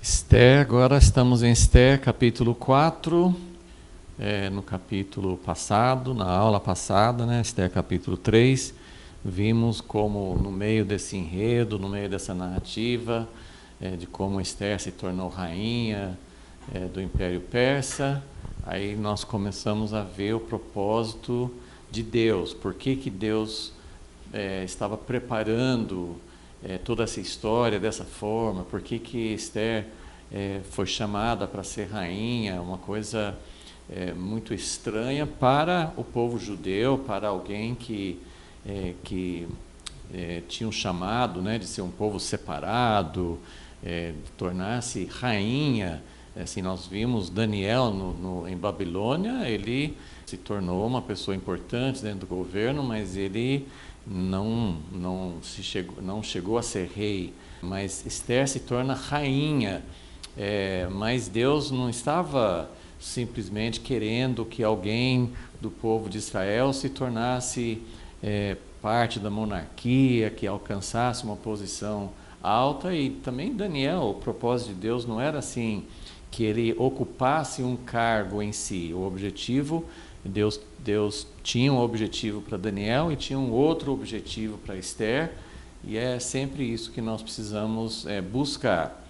Esther, agora estamos em Esther, capítulo 4, no capítulo passado, na aula passada, Esther capítulo 3, vimos como no meio desse enredo, no meio dessa narrativa, de como Esther se tornou rainha do Império Persa, aí nós começamos a ver o propósito de Deus, por que Deus estava preparando toda essa história dessa forma, por que Esther foi chamada para ser rainha, uma coisa muito estranha para o povo judeu, para alguém que tinha um chamado de ser um povo separado, de tornar-se rainha. Assim, nós vimos Daniel em Babilônia, ele se tornou uma pessoa importante dentro do governo, mas ele não chegou a ser rei. Mas Esther se torna rainha, mas Deus não estava simplesmente querendo que alguém do povo de Israel se tornasse parte da monarquia, que alcançasse uma posição alta. E também Daniel, o propósito de Deus não era assim, que ele ocupasse um cargo em si. O objetivo, Deus tinha um objetivo para Daniel e tinha um outro objetivo para Esther, e é sempre isso que nós precisamos buscar.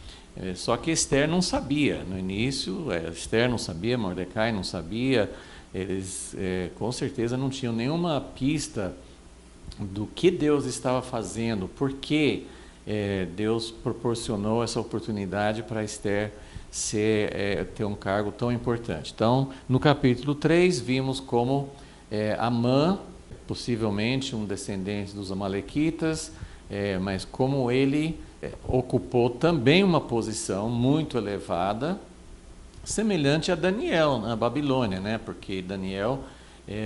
Só que Esther não sabia, no início, Esther não sabia, Mordecai não sabia, eles com certeza não tinham nenhuma pista do que Deus estava fazendo, por que Deus proporcionou essa oportunidade para Esther ter um cargo tão importante. Então, no capítulo 3, vimos como Amã, possivelmente um descendente dos amalequitas, mas como ele ocupou também uma posição muito elevada, semelhante a Daniel na Babilônia, porque Daniel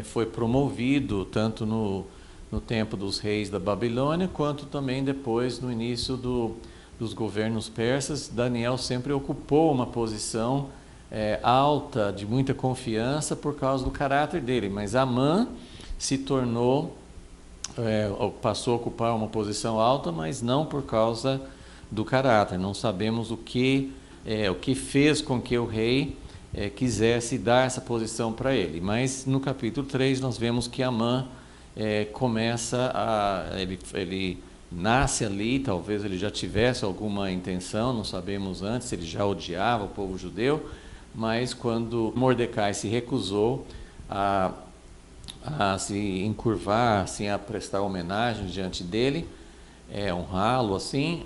foi promovido tanto no tempo dos reis da Babilônia, quanto também depois no início dos governos persas. Daniel sempre ocupou uma posição alta, de muita confiança, por causa do caráter dele, mas Amã se tornou, passou a ocupar uma posição alta, mas não por causa do caráter. Não sabemos o que fez com que o rei quisesse dar essa posição para ele, mas no capítulo 3 nós vemos que Amã ele nasce ali, talvez ele já tivesse alguma intenção, não sabemos antes se ele já odiava o povo judeu, mas quando Mordecai se recusou a se encurvar, assim, a prestar homenagem diante dele, honrá-lo assim,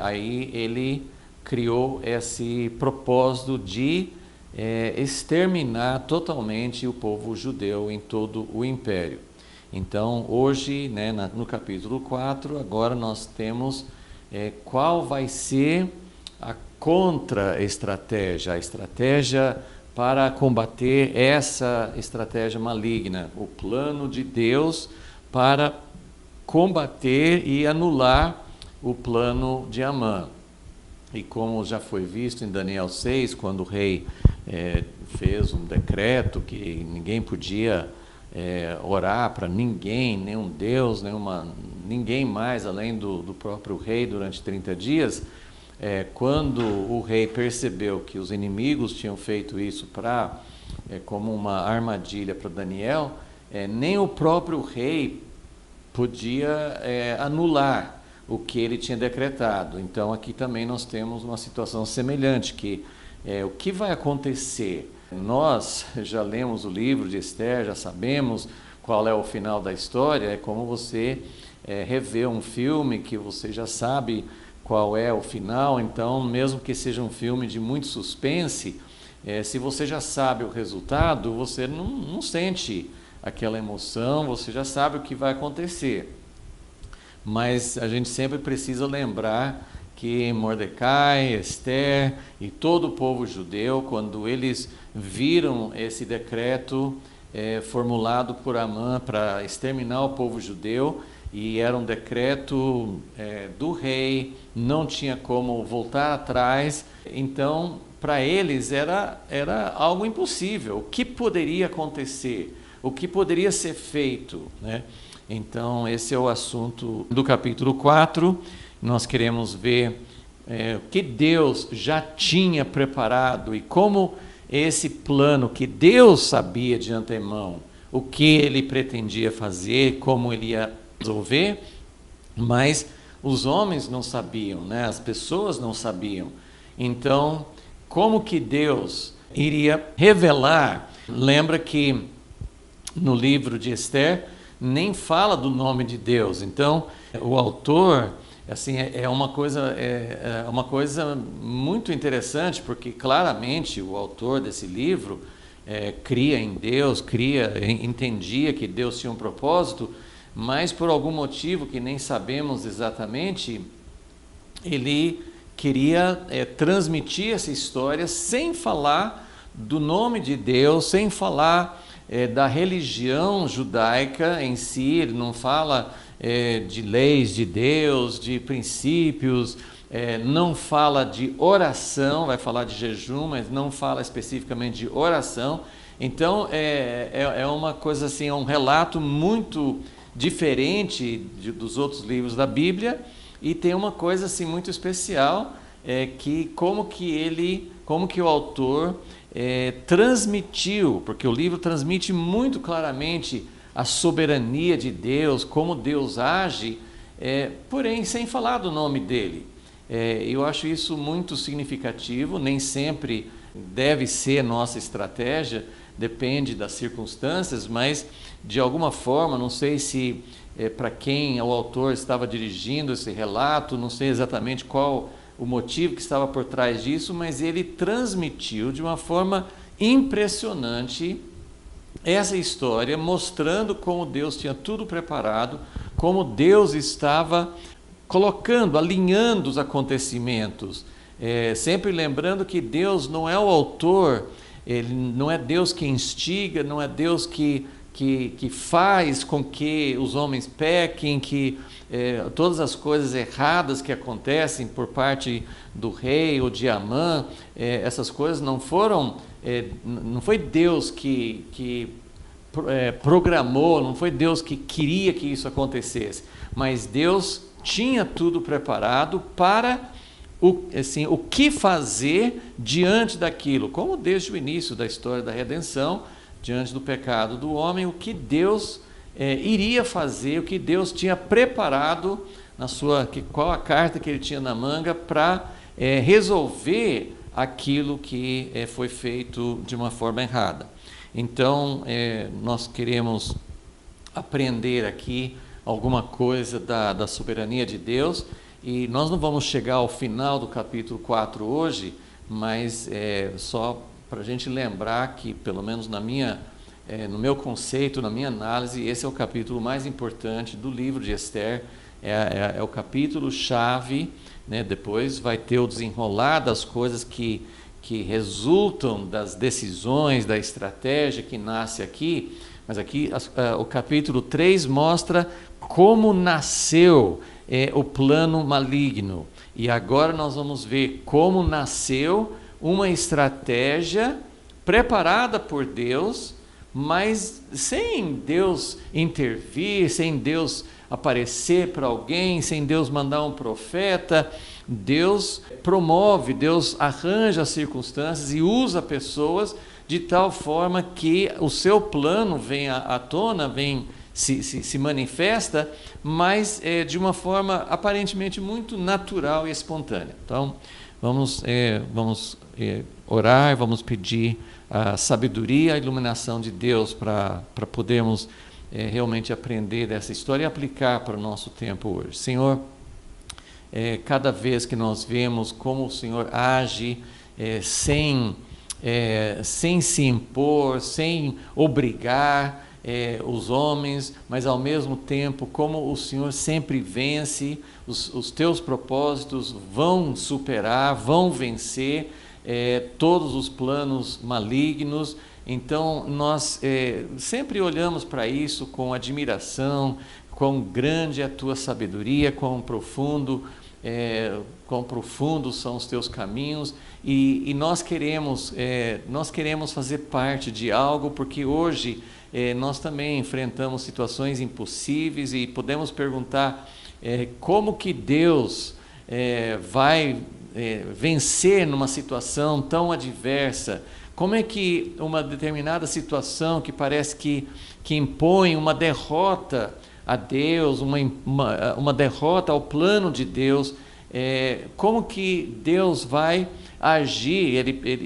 aí ele criou esse propósito de exterminar totalmente o povo judeu em todo o império. Então, hoje, no capítulo 4, agora nós temos qual vai ser a contra-estratégia, a estratégia para combater essa estratégia maligna, o plano de Deus para combater e anular o plano de Amã. E como já foi visto em Daniel 6, quando o rei fez um decreto que ninguém podia orar para ninguém, nenhum Deus, ninguém mais além do próprio rei durante 30 dias, quando o rei percebeu que os inimigos tinham feito isso como uma armadilha para Daniel, nem o próprio rei podia anular o que ele tinha decretado. Então aqui também nós temos uma situação semelhante, que o que vai acontecer? Nós já lemos o livro de Esther, já sabemos qual é o final da história. É como você rever um filme que você já sabe qual é o final. Então, mesmo que seja um filme de muito suspense, se você já sabe o resultado, você não sente aquela emoção, você já sabe o que vai acontecer. Mas a gente sempre precisa lembrar que Mordecai, Esther e todo o povo judeu, quando eles viram esse decreto formulado por Amã para exterminar o povo judeu, e era um decreto do rei, não tinha como voltar atrás, então para eles era algo impossível. O que poderia acontecer? O que poderia ser feito? Então esse é o assunto do capítulo 4. Nós queremos ver o que Deus já tinha preparado e como esse plano que Deus sabia de antemão, o que ele pretendia fazer, como ele ia resolver, mas os homens não sabiam, né? As pessoas não sabiam. Então, como que Deus iria revelar? Lembra que no livro de Esther nem fala do nome de Deus. Então, o autor, assim, é uma coisa muito interessante, porque claramente o autor desse livro cria em Deus, entendia que Deus tinha um propósito, mas por algum motivo que nem sabemos exatamente, ele queria transmitir essa história sem falar do nome de Deus, sem falar da religião judaica em si. Ele não fala de leis de Deus, de princípios, não fala de oração, vai falar de jejum, mas não fala especificamente de oração. Então é uma coisa assim, é um relato muito diferente dos outros livros da Bíblia, e tem uma coisa assim muito especial, que como que o autor transmitiu, porque o livro transmite muito claramente a soberania de Deus, como Deus age, porém sem falar do nome dele. Eu acho isso muito significativo. Nem sempre deve ser nossa estratégia, depende das circunstâncias, mas de alguma forma, não sei se para quem o autor estava dirigindo esse relato, não sei exatamente qual o motivo que estava por trás disso, mas ele transmitiu de uma forma impressionante essa história, mostrando como Deus tinha tudo preparado, como Deus estava colocando, alinhando os acontecimentos, sempre lembrando que Deus não é o autor, ele não é Deus que instiga, não é Deus que faz com que os homens pequem, que todas as coisas erradas que acontecem por parte do rei ou de Amã, essas coisas não foi Deus que programou, não foi Deus que queria que isso acontecesse, mas Deus tinha tudo preparado para o que fazer diante daquilo, como desde o início da história da redenção, diante do pecado do homem, o que Deus iria fazer, o que Deus tinha preparado qual a carta que ele tinha na manga para resolver aquilo que foi feito de uma forma errada. Então, nós queremos aprender aqui alguma coisa da soberania de Deus, e nós não vamos chegar ao final do capítulo 4 hoje, mas só para a gente lembrar que, pelo menos no meu conceito, na minha análise, esse é o capítulo mais importante do livro de Esther, é o capítulo-chave, né? Depois vai ter o desenrolar das coisas que resultam das decisões, da estratégia que nasce aqui, mas aqui o capítulo 3 mostra como nasceu o plano maligno, e agora nós vamos ver como nasceu uma estratégia preparada por Deus, mas sem Deus intervir, sem Deus aparecer para alguém, sem Deus mandar um profeta. Deus promove, Deus arranja as circunstâncias e usa pessoas de tal forma que o seu plano vem à tona, se manifesta, mas de uma forma aparentemente muito natural e espontânea. Então, vamos orar, vamos pedir a sabedoria, a iluminação de Deus para podermos realmente aprender dessa história e aplicar para o nosso tempo hoje. Senhor, cada vez que nós vemos como o Senhor age sem se impor, sem obrigar os homens, mas ao mesmo tempo como o Senhor sempre vence, os teus propósitos vão superar, vão vencer todos os planos malignos. Então nós sempre olhamos para isso com admiração, quão grande é a tua sabedoria, quão profundos são os teus caminhos, e nós queremos fazer parte de algo, porque hoje nós também enfrentamos situações impossíveis e podemos perguntar como que Deus vai vencer numa situação tão adversa? Como é que uma determinada situação que parece que impõe uma derrota a Deus, uma derrota ao plano de Deus, como que Deus vai agir?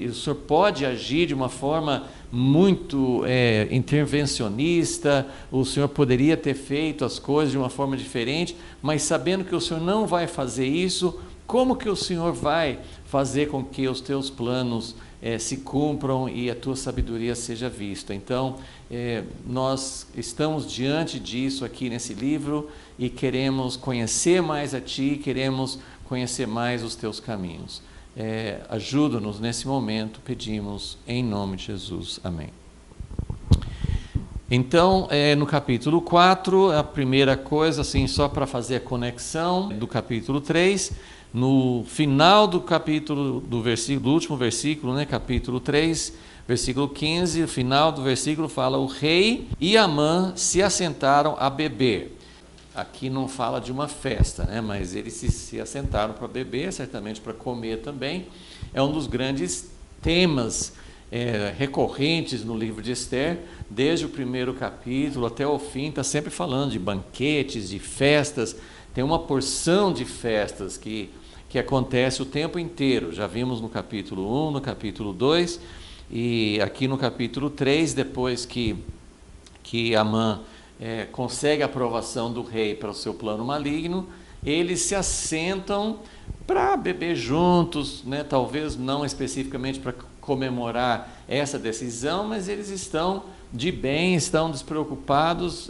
O Senhor pode agir de uma forma muito intervencionista, o Senhor poderia ter feito as coisas de uma forma diferente, mas sabendo que o Senhor não vai fazer isso, como que o Senhor vai fazer com que os teus planos se cumpram e a tua sabedoria seja vista? Então, nós estamos diante disso aqui nesse livro e queremos conhecer mais a Ti, queremos conhecer mais os Teus caminhos. Ajuda-nos nesse momento, pedimos em nome de Jesus. Amém. Então, no capítulo 4, a primeira coisa, assim, só para fazer a conexão do capítulo 3, no final do capítulo, do último versículo, né, capítulo 3, versículo 15, o final do versículo fala: o rei e Amã se assentaram a beber. Aqui não fala de uma festa, né, mas eles se assentaram para beber, certamente para comer também. É um dos grandes temas recorrentes no livro de Esther, desde o primeiro capítulo até o fim, está sempre falando de banquetes, de festas. Tem uma porção de festas que acontece o tempo inteiro. Já vimos no capítulo 1, no capítulo 2, e aqui no capítulo 3, depois que Amã consegue a aprovação do rei para o seu plano maligno, eles se assentam para beber juntos, né? Talvez não especificamente para comemorar essa decisão, mas eles estão de bem, estão despreocupados,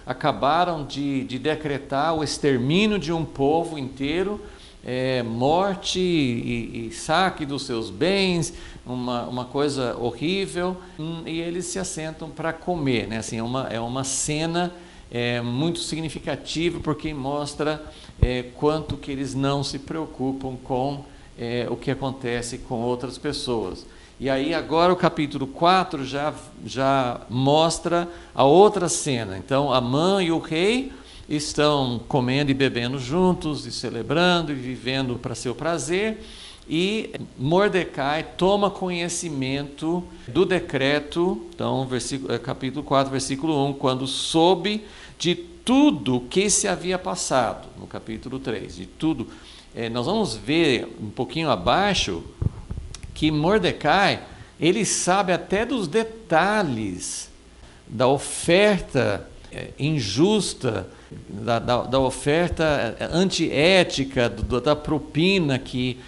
acabaram de decretar o extermínio de um povo inteiro, morte e saque dos seus bens, uma coisa horrível, e eles se assentam para comer, né? Assim, é uma cena muito significativa, porque mostra quanto que eles não se preocupam com o que acontece com outras pessoas. E aí agora o capítulo 4 já mostra a outra cena. Então Amã e o rei estão comendo e bebendo juntos, e celebrando e vivendo para seu prazer, e Mordecai toma conhecimento do decreto. Então, capítulo 4, versículo 1, quando soube de tudo que se havia passado, no capítulo 3, de tudo. Nós vamos ver um pouquinho abaixo que Mordecai, ele sabe até dos detalhes da oferta injusta, da oferta antiética, da propina que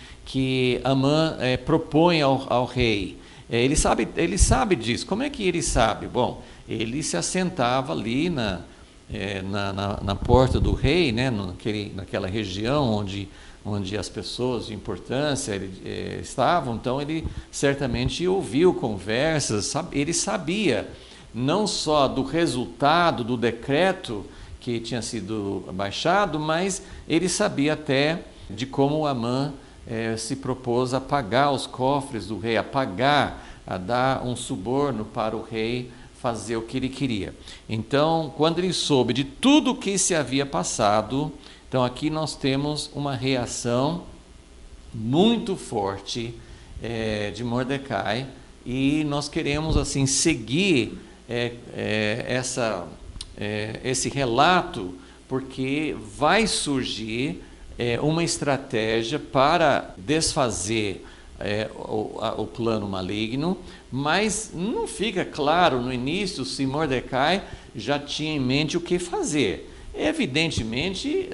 Amã propõe ao rei. Ele sabe disso. Como é que ele sabe? Bom, ele se assentava ali na porta do rei, né, naquela região onde as pessoas de importância estavam. Então ele certamente ouviu conversas, ele sabia não só do resultado do decreto que tinha sido baixado, mas ele sabia até de como Amã se propôs a pagar os cofres do rei, a dar um suborno para o rei fazer o que ele queria. Então, quando ele soube de tudo o que se havia passado, então aqui nós temos uma reação muito forte de Mordecai, e nós queremos assim seguir esse relato, porque vai surgir uma estratégia para desfazer o plano maligno, mas não fica claro no início se Mordecai já tinha em mente o que fazer. Evidentemente,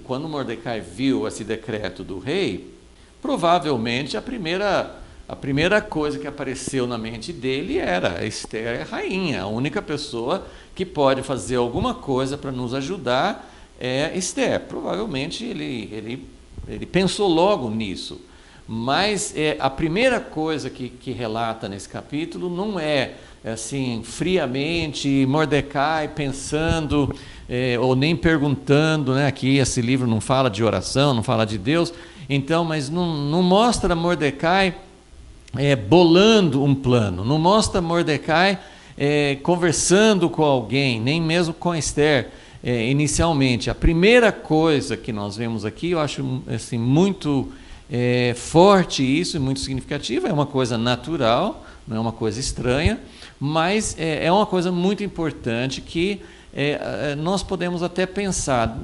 quando Mordecai viu esse decreto do rei, provavelmente a primeira coisa que apareceu na mente dele era: Esther é rainha, a única pessoa que pode fazer alguma coisa para nos ajudar é Esther. Provavelmente ele pensou logo nisso. Mas a primeira coisa que relata nesse capítulo não é assim, friamente, Mordecai pensando, ou nem perguntando, né? Aqui esse livro não fala de oração, não fala de Deus, então, mas não mostra Mordecai bolando um plano, não mostra Mordecai conversando com alguém, nem mesmo com Esther inicialmente. A primeira coisa que nós vemos aqui, eu acho assim, muito forte isso, muito significativo, é uma coisa natural, não é uma coisa estranha, mas é uma coisa muito importante que nós podemos até pensar.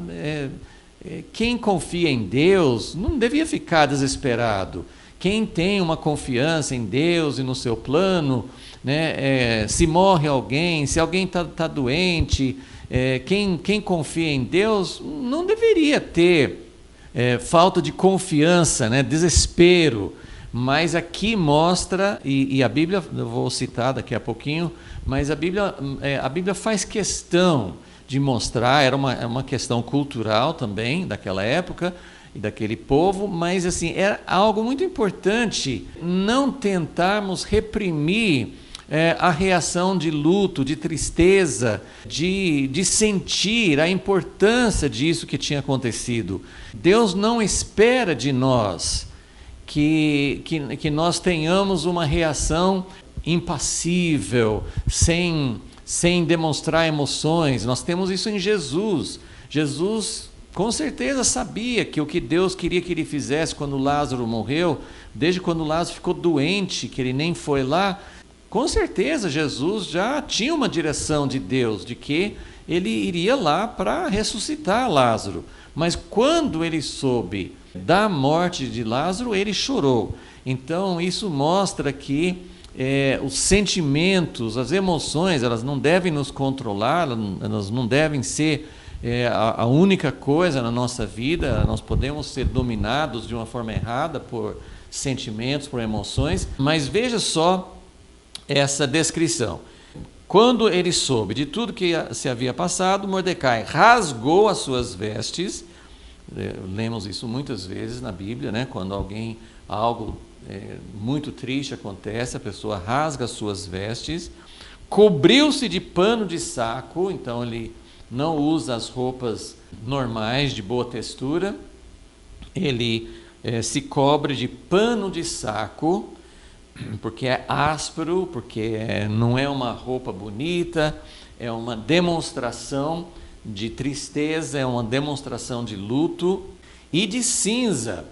Quem confia em Deus não devia ficar desesperado. Quem tem uma confiança em Deus e no seu plano, né, se morre alguém, se alguém está doente, quem confia em Deus não deveria ter falta de confiança, né, desespero. Mas aqui mostra, e a Bíblia, eu vou citar daqui a pouquinho, mas a Bíblia faz questão de mostrar, era uma questão cultural também daquela época e daquele povo, mas assim, era algo muito importante não tentarmos reprimir a reação de luto, de tristeza, de sentir a importância disso que tinha acontecido. Deus não espera de nós que nós tenhamos uma reação impassível, sem demonstrar emoções. Nós temos isso em Jesus. Jesus com certeza sabia que o que Deus queria que ele fizesse quando Lázaro morreu, desde quando Lázaro ficou doente, que ele nem foi lá, com certeza Jesus já tinha uma direção de Deus, de que ele iria lá para ressuscitar Lázaro. Mas quando ele soube da morte de Lázaro, ele chorou. Então isso mostra que os sentimentos, as emoções, elas não devem nos controlar, elas não devem ser a única coisa na nossa vida. Nós podemos ser dominados de uma forma errada por sentimentos, por emoções, mas veja só essa descrição. Quando ele soube de tudo que se havia passado, Mordecai rasgou as suas vestes. Lemos isso muitas vezes na Bíblia, né? Quando algo muito triste acontece, a pessoa rasga as suas vestes, cobriu-se de pano de saco, então ele não usa as roupas normais de boa textura, ele se cobre de pano de saco, porque é áspero, porque não é uma roupa bonita, é uma demonstração de tristeza, é uma demonstração de luto, e de cinza.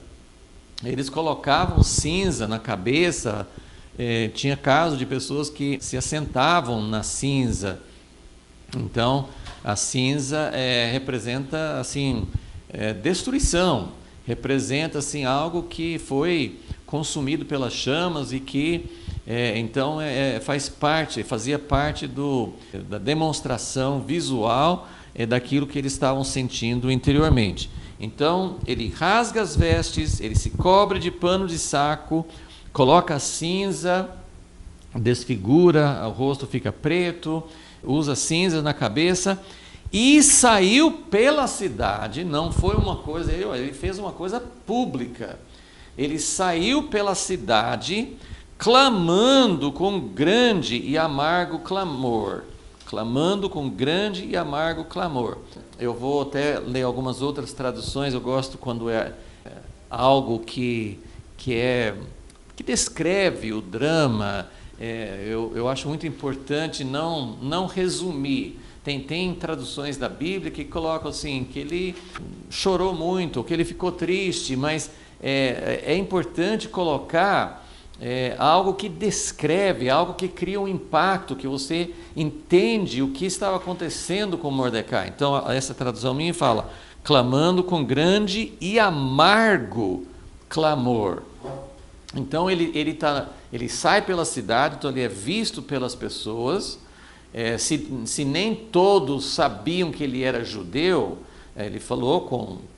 Eles colocavam cinza na cabeça, tinha caso de pessoas que se assentavam na cinza. Então, a cinza representa assim, destruição, representa assim, algo que foi consumido pelas chamas e que então fazia parte da demonstração visual daquilo que eles estavam sentindo interiormente. Então ele rasga as vestes, ele se cobre de pano de saco, coloca a cinza, desfigura, o rosto fica preto, usa cinza na cabeça e saiu pela cidade. Não foi uma coisa, ele fez uma coisa pública. Ele saiu pela cidade clamando com grande e amargo clamor. Clamando com grande e amargo clamor. Eu vou até ler algumas outras traduções. Eu gosto quando é algo que descreve o drama. Eu acho muito importante não resumir. Tem traduções da Bíblia que colocam assim, que ele chorou muito, que ele ficou triste, mas é importante colocar algo que descreve, algo que cria um impacto, que você entende o que estava acontecendo com Mordecai. Então, essa tradução minha fala, clamando com grande e amargo clamor. Então, ele sai pela cidade, então ele é visto pelas pessoas. Se nem todos sabiam que ele era judeu, ele falou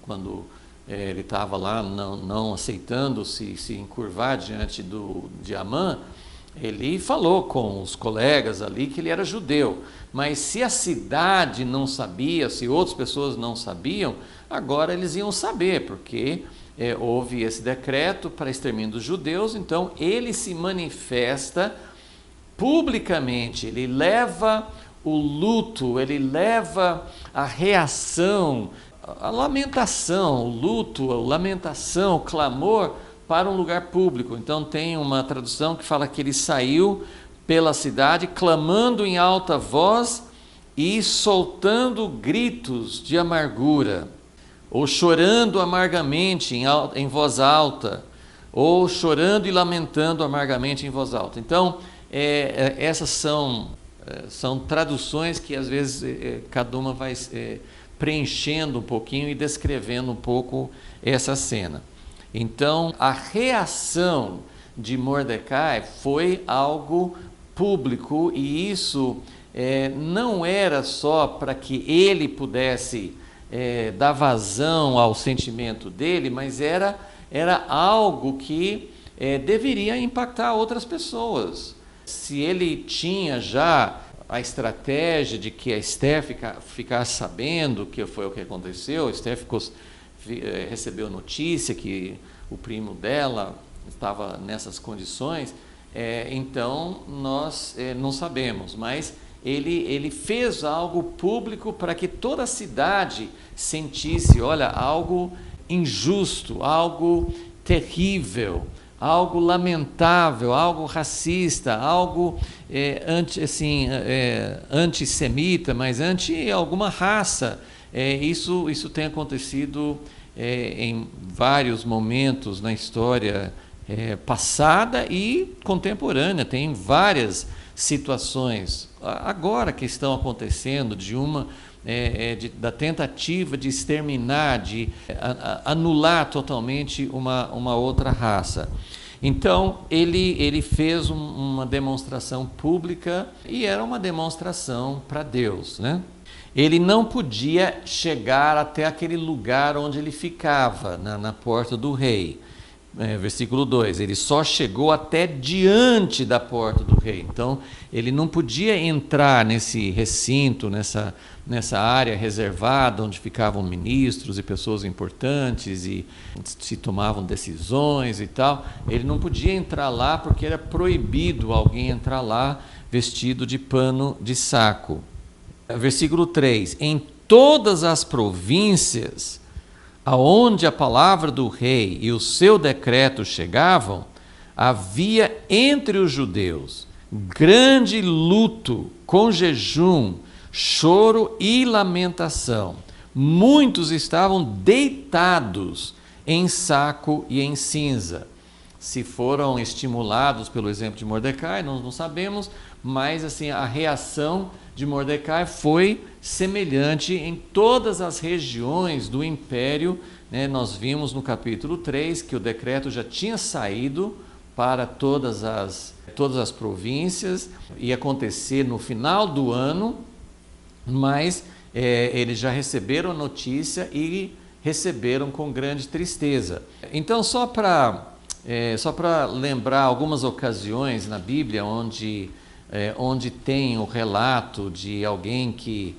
quando ele estava lá não aceitando se encurvar diante de Amã, ele falou com os colegas ali que ele era judeu. Mas se a cidade não sabia, se outras pessoas não sabiam, agora eles iam saber, porque houve esse decreto para extermínio dos judeus. Então ele se manifesta publicamente, ele leva o luto, ele leva a reação, a lamentação, o luto, a lamentação, o clamor para um lugar público. Então tem uma tradução que fala que ele saiu pela cidade clamando em alta voz e soltando gritos de amargura. ou chorando amargamente em voz alta, ou chorando e lamentando amargamente em voz alta. Então, essas são traduções que às vezes cada uma vai preenchendo um pouquinho e descrevendo um pouco essa cena. Então, a reação de Mordecai foi algo público, e isso não era só para que ele pudesse dar vazão ao sentimento dele, mas era algo que deveria impactar outras pessoas. Se ele tinha já a estratégia de que a Esther ficasse sabendo que foi o que aconteceu, a Esther recebeu notícia que o primo dela estava nessas condições, então nós não sabemos, mas ele fez algo público para que toda a cidade sentisse, olha, algo injusto, algo terrível, algo lamentável, algo racista, algo antissemita, mas anti alguma raça. Isso tem acontecido em vários momentos na história passada e contemporânea. Tem várias situações agora que estão acontecendo da tentativa de exterminar, de anular totalmente uma outra raça. Então, ele fez uma demonstração pública, e era uma demonstração para Deus, né? Ele não podia chegar até aquele lugar onde ele ficava, na porta do rei. Versículo 2, ele só chegou até diante da porta do rei. Então, ele não podia entrar nesse recinto, nessa área reservada, onde ficavam ministros e pessoas importantes e se tomavam decisões e tal. Ele não podia entrar lá porque era proibido alguém entrar lá vestido de pano de saco. Versículo 3, em todas as províncias aonde a palavra do rei e o seu decreto chegavam, havia entre os judeus grande luto, com jejum, choro e lamentação. Muitos estavam deitados em saco e em cinza. Se foram estimulados pelo exemplo de Mordecai, nós não sabemos, mas assim, a reação de Mordecai foi semelhante em todas as regiões do império, né? Nós vimos no capítulo 3 que o decreto já tinha saído para todas as províncias, ia acontecer no final do ano, mas eles já receberam a notícia e receberam com grande tristeza. Então, só para lembrar algumas ocasiões na Bíblia onde tem o relato de alguém que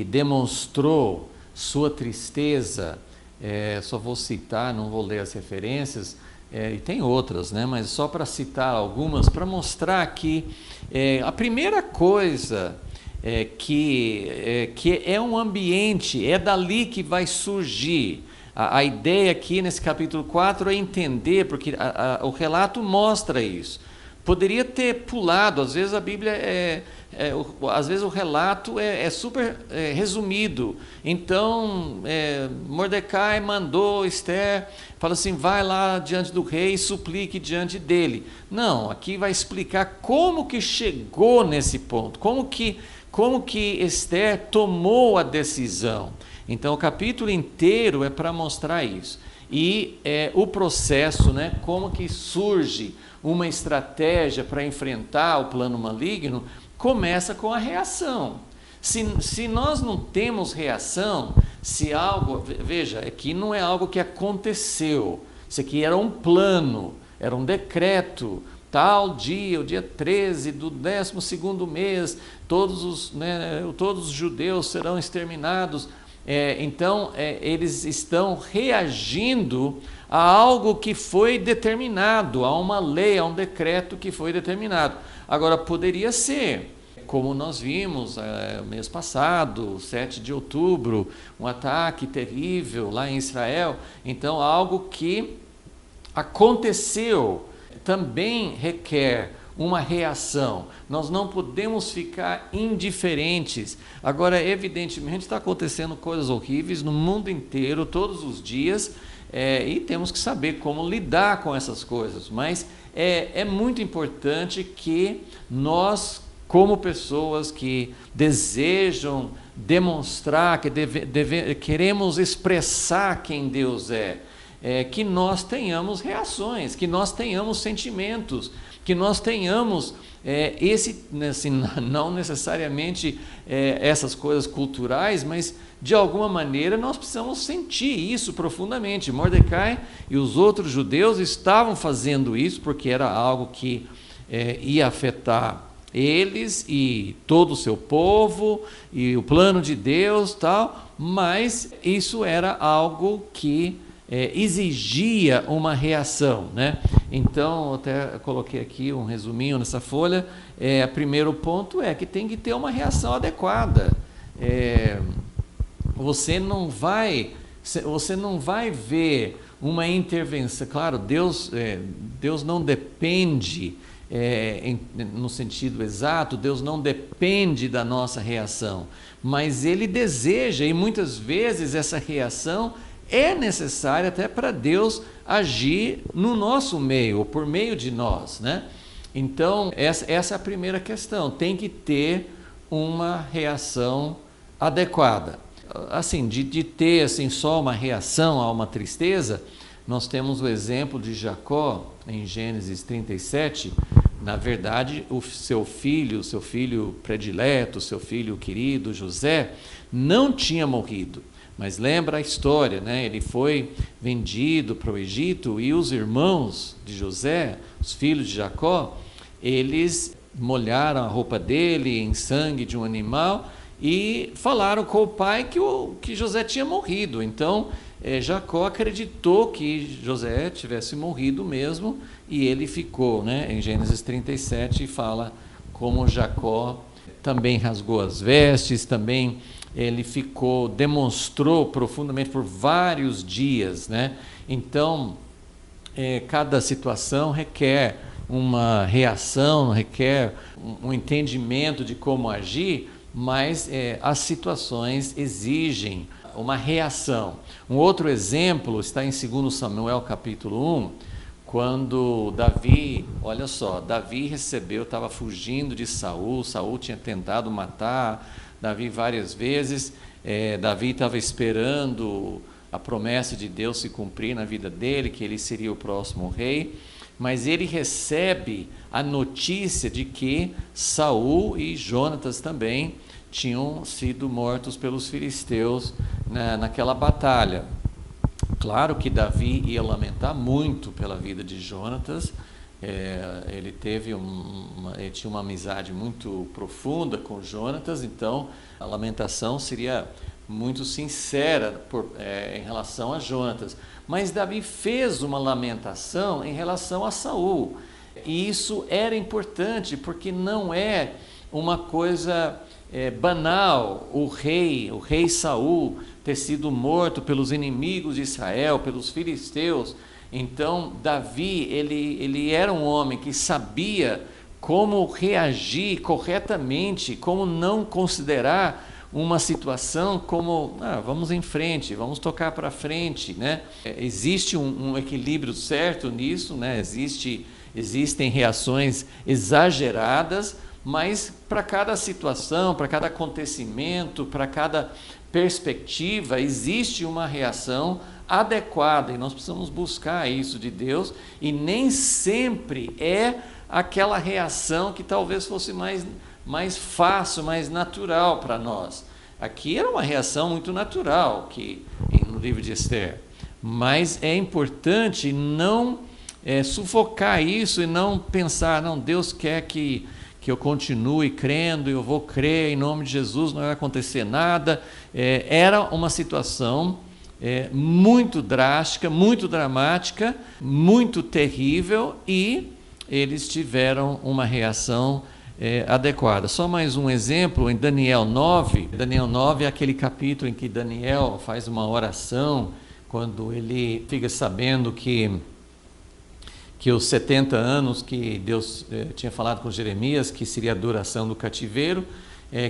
demonstrou sua tristeza, só vou citar, não vou ler as referências, e tem outras, né? Mas só para citar algumas, para mostrar que a primeira coisa que é um ambiente, é dali que vai surgir. A ideia aqui nesse capítulo 4 é entender, porque o relato mostra isso. Poderia ter pulado, às vezes a Bíblia às vezes o relato é super resumido. Então, Mordecai mandou Esther, fala assim, vai lá diante do rei e suplique diante dele. Não, aqui vai explicar como que chegou nesse ponto, como que Esther tomou a decisão. Então, o capítulo inteiro é para mostrar isso. E o processo, né, como que surge uma estratégia para enfrentar o plano maligno, começa com a reação. Se nós não temos reação, se algo... Veja, aqui não é algo que aconteceu. Isso aqui era um plano, era um decreto. Tal dia, o dia 13 do 12º mês, todos os judeus serão exterminados. Então, eles estão reagindo a algo que foi determinado, a uma lei, a um decreto que foi determinado. Agora, poderia ser, como nós vimos mês passado, 7 de outubro, um ataque terrível lá em Israel. Então, algo que aconteceu também requer uma reação. Nós não podemos ficar indiferentes. Agora, evidentemente, está acontecendo coisas horríveis no mundo inteiro, todos os dias, e temos que saber como lidar com essas coisas. Mas é muito importante que nós, como pessoas que desejam demonstrar, que queremos expressar quem Deus é, que nós tenhamos reações, que nós tenhamos sentimentos, que nós tenhamos assim, não necessariamente essas coisas culturais, mas de alguma maneira nós precisamos sentir isso profundamente. Mordecai e os outros judeus estavam fazendo isso porque era algo que ia afetar eles e todo o seu povo e o plano de Deus, tal, mas isso era algo que exigia uma reação, né? Então, até coloquei aqui um resuminho nessa folha. O primeiro ponto é que tem que ter uma reação adequada. Você não vai ver uma intervenção. Claro, Deus não depende, no sentido exato, Deus não depende da nossa reação, mas Ele deseja, e muitas vezes essa reação é necessária até para Deus agir no nosso meio, ou por meio de nós, né? Então, essa é a primeira questão, tem que ter uma reação adequada. Assim, de ter assim, só uma reação a uma tristeza, nós temos o exemplo de Jacó, em Gênesis 37, na verdade, o seu filho predileto, seu filho querido, José, não tinha morrido. Mas lembra a história, né? Ele foi vendido para o Egito e os irmãos de José, os filhos de Jacó, eles molharam a roupa dele em sangue de um animal e falaram com o pai que José tinha morrido. Então, Jacó acreditou que José tivesse morrido mesmo e ele ficou, né? Em Gênesis 37 fala como Jacó também rasgou as vestes, também ele demonstrou profundamente por vários dias, né? Então, cada situação requer uma reação, requer um entendimento de como agir, mas as situações exigem uma reação. Um outro exemplo está em 2 Samuel capítulo 1, quando Davi, olha só, Davi estava fugindo de Saul, Saul tinha tentado matar Davi várias vezes, Davi estava esperando a promessa de Deus se cumprir na vida dele, que ele seria o próximo rei, mas ele recebe a notícia de que Saul e Jonatas também tinham sido mortos pelos filisteus naquela batalha. Claro que Davi ia lamentar muito pela vida de Jonatas. Ele tinha uma amizade muito profunda com Jonatas, então a lamentação seria muito sincera em relação a Jonatas. Mas Davi fez uma lamentação em relação a Saul, e isso era importante, porque não é uma coisa banal o rei Saul ter sido morto pelos inimigos de Israel, pelos filisteus. Então, Davi, ele era um homem que sabia como reagir corretamente, como não considerar uma situação como, vamos em frente, vamos tocar para frente, né? Existe um equilíbrio certo nisso, né? Existem reações exageradas, mas para cada situação, para cada acontecimento, para cada perspectiva, existe uma reação adequada, e nós precisamos buscar isso de Deus, e nem sempre é aquela reação que talvez fosse mais fácil, mais natural para nós. Aqui era uma reação muito natural no livro de Esther, mas é importante não sufocar isso e não pensar, não, Deus quer que eu continue crendo, eu vou crer em nome de Jesus, não vai acontecer nada. Era uma situação muito drástica, muito dramática, muito terrível, e eles tiveram uma reação adequada. Só mais um exemplo, em Daniel 9. Daniel 9 é aquele capítulo em que Daniel faz uma oração, quando ele fica sabendo que que os 70 anos que Deus tinha falado com Jeremias, que seria a duração do cativeiro,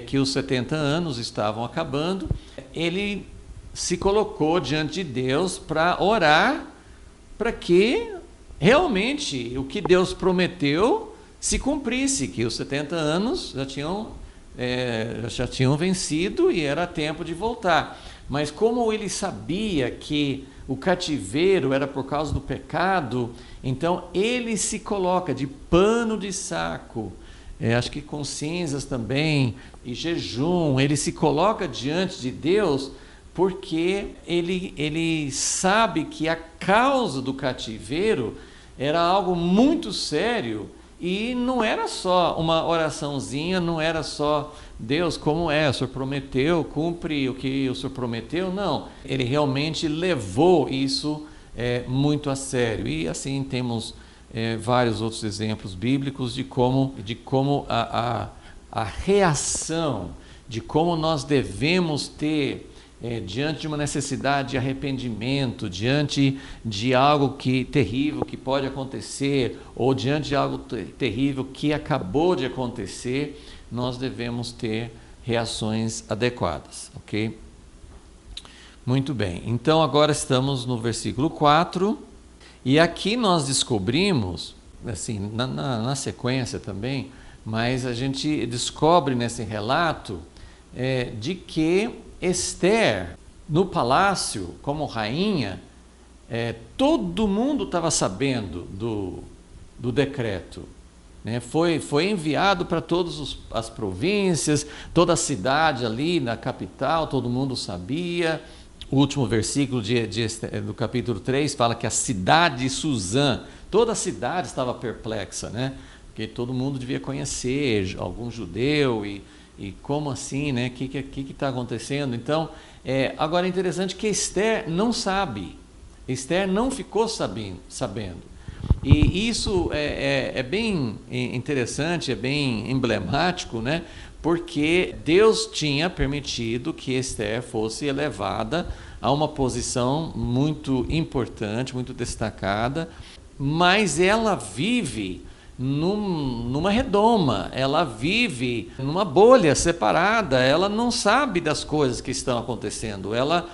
que os 70 anos estavam acabando, ele se colocou diante de Deus para orar para que realmente o que Deus prometeu se cumprisse, que os 70 anos já tinham vencido e era tempo de voltar. Mas como ele sabia que o cativeiro era por causa do pecado, então ele se coloca de pano de saco, acho que com cinzas também, e jejum, ele se coloca diante de Deus, porque ele sabe que a causa do cativeiro era algo muito sério, e não era só uma oraçãozinha, não era só Deus, como o Senhor prometeu, cumpre o que o Senhor prometeu, não. Ele realmente levou isso muito a sério. E assim temos vários outros exemplos bíblicos de como a reação, de como nós devemos ter diante de uma necessidade de arrependimento, diante de algo terrível que pode acontecer, ou diante de algo terrível que acabou de acontecer, nós devemos ter reações adequadas, ok? Muito bem, então agora estamos no versículo 4, e aqui nós descobrimos, assim, na sequência também, mas a gente descobre nesse relato de que Esther, no palácio, como rainha, todo mundo estava sabendo do decreto. Foi enviado para todas as províncias, toda a cidade ali na capital, todo mundo sabia. O último versículo do capítulo 3 fala que a cidade de Suzã, toda a cidade estava perplexa, porque todo mundo devia conhecer algum judeu e como assim, o que está acontecendo? Então, agora é interessante que Esther não sabe, Esther não ficou sabendo. E isso é bem interessante, é bem emblemático, porque Deus tinha permitido que Esther fosse elevada a uma posição muito importante, muito destacada, mas ela vive numa redoma, ela vive numa bolha separada, ela não sabe das coisas que estão acontecendo, ela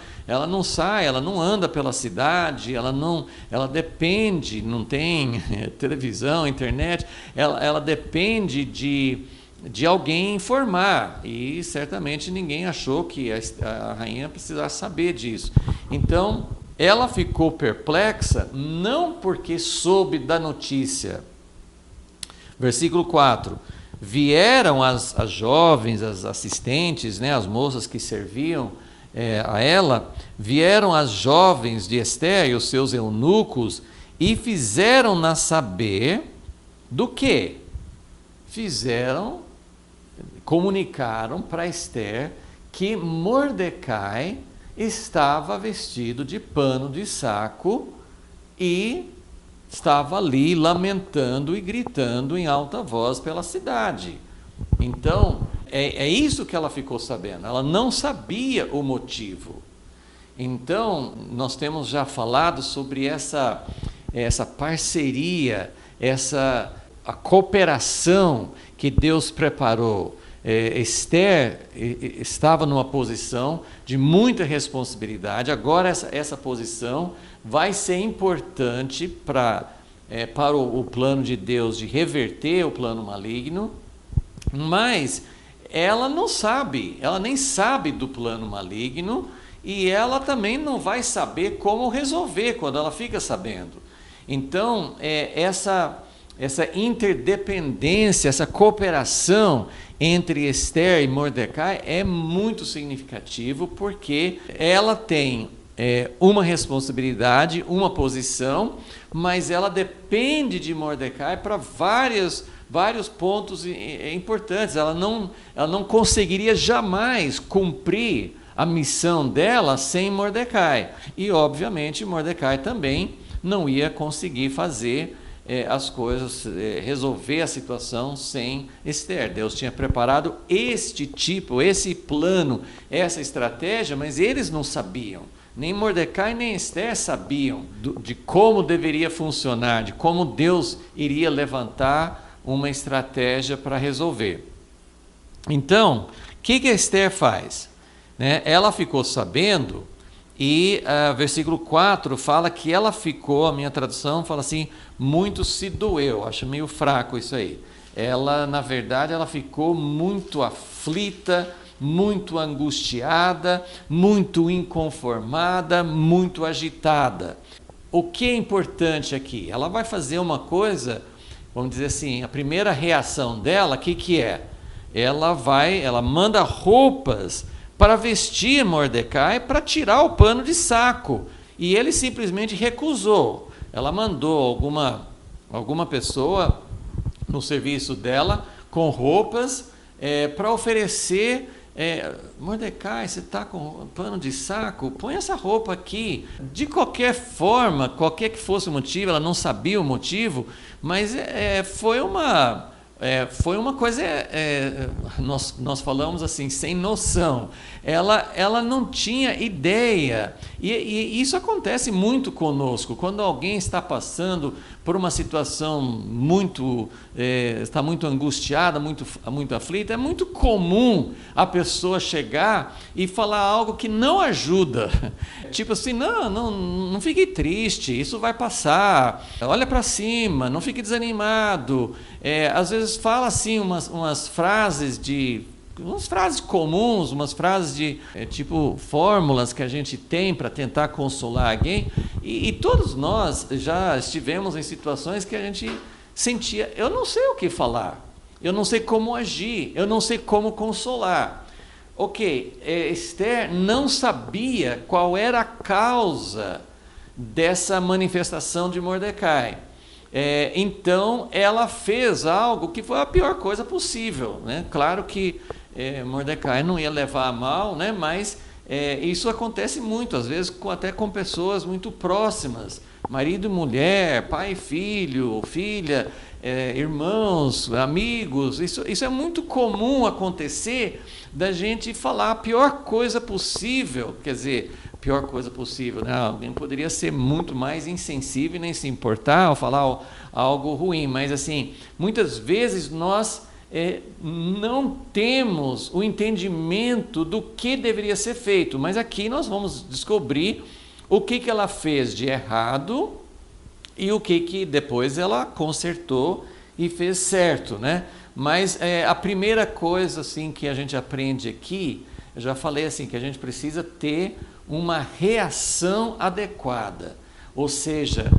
não sai, ela não anda pela cidade, ela depende, não tem televisão, internet, ela depende de alguém informar, e certamente ninguém achou que a rainha precisasse saber disso. Então, ela ficou perplexa, não porque soube da notícia. Versículo 4, vieram as jovens, as assistentes, as moças que serviam a ela, vieram as jovens de Esther e os seus eunucos e fizeram-na saber do quê? Comunicaram para Esther que Mordecai estava vestido de pano de saco e estava ali lamentando e gritando em alta voz pela cidade. Então, é isso que ela ficou sabendo. Ela não sabia o motivo. Então, nós temos já falado sobre essa parceria, a cooperação que Deus preparou. Esther estava numa posição de muita responsabilidade. Agora essa posição vai ser importante para o plano de Deus de reverter o plano maligno, mas ela não sabe, ela nem sabe do plano maligno, e ela também não vai saber como resolver quando ela fica sabendo. Então, essa interdependência, essa cooperação entre Esther e Mordecai é muito significativo, porque ela tem uma responsabilidade, uma posição, mas ela depende de Mordecai para vários pontos importantes. Ela não conseguiria jamais cumprir a missão dela sem Mordecai. E, obviamente, Mordecai também não ia conseguir fazer as coisas, resolver a situação sem Esther. Deus tinha preparado esse plano, essa estratégia, mas eles não sabiam. Nem Mordecai nem Esther sabiam de como deveria funcionar, de como Deus iria levantar uma estratégia para resolver. Então, o que a Esther faz? Né? Ela ficou sabendo, e versículo 4 fala que ela ficou, a minha tradução fala assim, muito se doeu. Acho meio fraco isso aí. Ela, na verdade, ela ficou muito aflita, muito angustiada, muito inconformada, muito agitada. O que é importante aqui? Ela vai fazer uma coisa, vamos dizer assim, a primeira reação dela, o que é? Ela manda roupas para vestir Mordecai, para tirar o pano de saco. E ele simplesmente recusou. Ela mandou alguma pessoa no serviço dela com roupas para oferecer. Mordecai, você está com pano de saco? Põe essa roupa aqui. De qualquer forma, qualquer que fosse o motivo, ela não sabia o motivo, mas foi uma coisa, nós falamos assim, sem noção. Ela não tinha ideia, e isso acontece muito conosco, quando alguém está passando por uma situação está muito angustiada, muito aflita, é muito comum a pessoa chegar e falar algo que não ajuda, tipo assim, não fique triste, isso vai passar, olha para cima, não fique desanimado. Às vezes fala assim umas frases comuns, umas frases de tipo fórmulas que a gente tem para tentar consolar alguém, e todos nós já estivemos em situações que a gente sentia, eu não sei o que falar, eu não sei como agir, eu não sei como consolar. Esther não sabia qual era a causa dessa manifestação de Mordecai. Então ela fez algo que foi a pior coisa possível, né? Claro que Mordecai não ia levar a mal, né? Mas isso acontece muito, às vezes até com pessoas muito próximas, marido e mulher, pai e filho, filha, irmãos, amigos. Isso é muito comum acontecer, da gente falar a pior coisa possível, quer dizer, pior coisa possível, né? Alguém poderia ser muito mais insensível e nem se importar ao falar algo ruim, mas assim, muitas vezes nós não temos o entendimento do que deveria ser feito, mas aqui nós vamos descobrir o que ela fez de errado e o que depois ela consertou e fez certo, né? Mas a primeira coisa assim que a gente aprende aqui, eu já falei assim, que a gente precisa ter uma reação adequada, ou seja,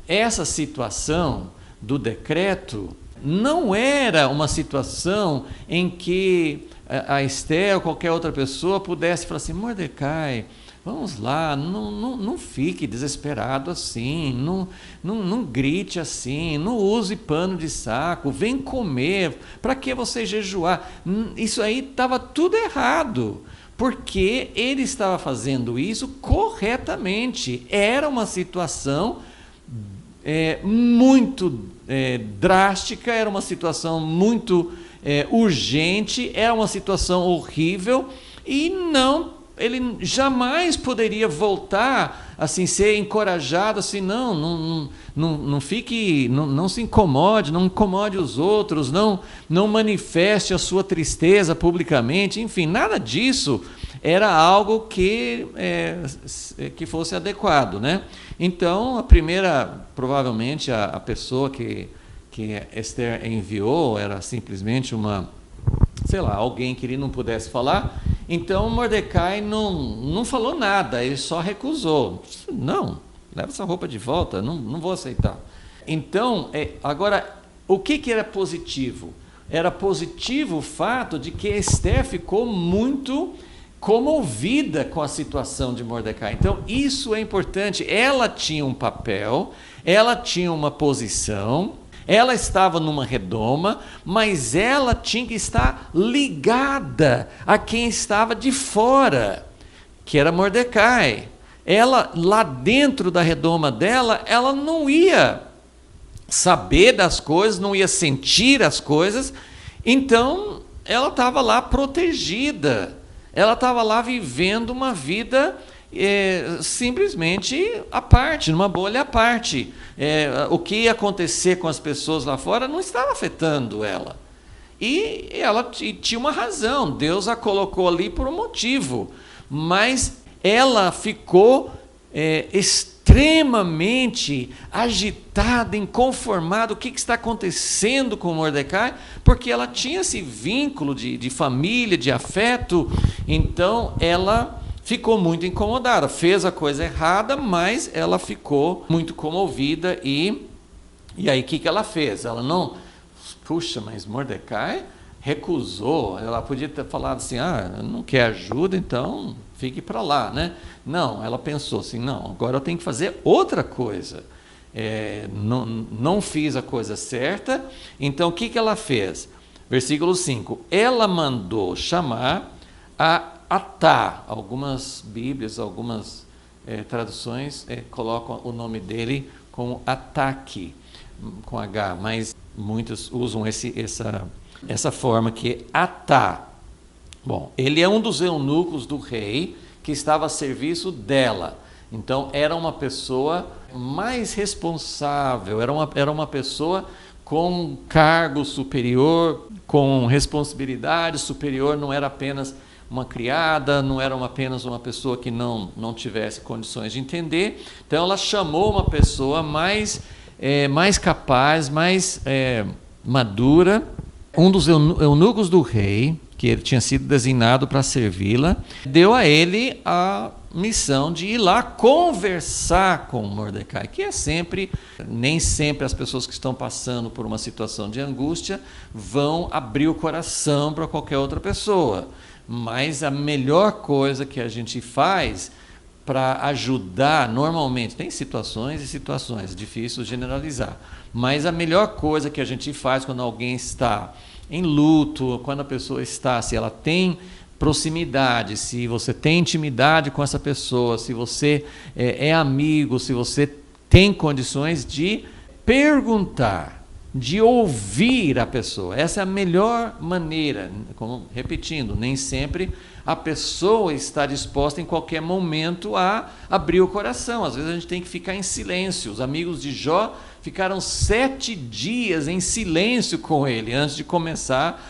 essa situação do decreto não era uma situação em que a Esther ou qualquer outra pessoa pudesse falar assim, Mordecai, vamos lá, não fique desesperado assim, não grite assim, não use pano de saco, vem comer, para que você jejuar? Isso aí estava tudo errado, porque ele estava fazendo isso corretamente, era uma situação muito drástica, era uma situação muito urgente, era uma situação horrível, e ele jamais poderia voltar assim, ser encorajado assim, não fique, não se incomode, não incomode os outros, não manifeste a sua tristeza publicamente, enfim, nada disso era algo que fosse adequado, né? Então, provavelmente a pessoa que Esther enviou era simplesmente alguém que ele não pudesse falar. Então Mordecai não falou nada, ele só recusou. Não, leva essa roupa de volta, não vou aceitar. Então, agora, o que era positivo? Era positivo o fato de que Esther ficou muito comovida com a situação de Mordecai. Então, isso é importante. Ela tinha um papel, ela tinha uma posição, ela estava numa redoma, mas ela tinha que estar ligada a quem estava de fora, que era Mordecai. Ela, lá dentro da redoma dela, ela não ia saber das coisas, não ia sentir as coisas, então ela estava lá protegida, ela estava lá vivendo uma vida simplesmente à parte, numa bolha à parte. O que ia acontecer com as pessoas lá fora não estava afetando ela. E ela tinha uma razão, Deus a colocou ali por um motivo, mas ela ficou extremamente agitada, inconformada, o que está acontecendo com Mordecai, porque ela tinha esse vínculo de família, de afeto, então ela ficou muito incomodada, fez a coisa errada, mas ela ficou muito comovida e aí o que ela fez? Ela não, puxa, mas Mordecai recusou, ela podia ter falado assim, não quer ajuda, então fique para lá, né? Não, ela pensou assim, não, agora eu tenho que fazer outra coisa, não fiz a coisa certa, então o que ela fez? Versículo 5, ela mandou chamar a Atá, algumas bíblias, algumas traduções colocam o nome dele como Ataque, com H, mas muitos usam essa forma que é Atá. Bom, ele é um dos eunucos do rei que estava a serviço dela. Então, era uma pessoa mais responsável, era uma pessoa com cargo superior, com responsabilidade superior, não era apenas uma criada, não era apenas uma pessoa que não tivesse condições de entender. Então, ela chamou uma pessoa mais capaz, mais madura, um dos eunucos do rei, que ele tinha sido designado para servi-la, deu a ele a missão de ir lá conversar com Mordecai, que nem sempre as pessoas que estão passando por uma situação de angústia vão abrir o coração para qualquer outra pessoa, mas a melhor coisa que a gente faz para ajudar, normalmente, tem situações e situações, difícil generalizar, mas a melhor coisa que a gente faz quando alguém está em luto, quando a pessoa está, se ela tem proximidade, se você tem intimidade com essa pessoa, se você é amigo, se você tem condições de perguntar, de ouvir a pessoa. Essa é a melhor maneira, repetindo, nem sempre a pessoa está disposta em qualquer momento a abrir o coração. Às vezes a gente tem que ficar em silêncio. Os amigos de Jó ficaram 7 dias em silêncio com ele antes de começar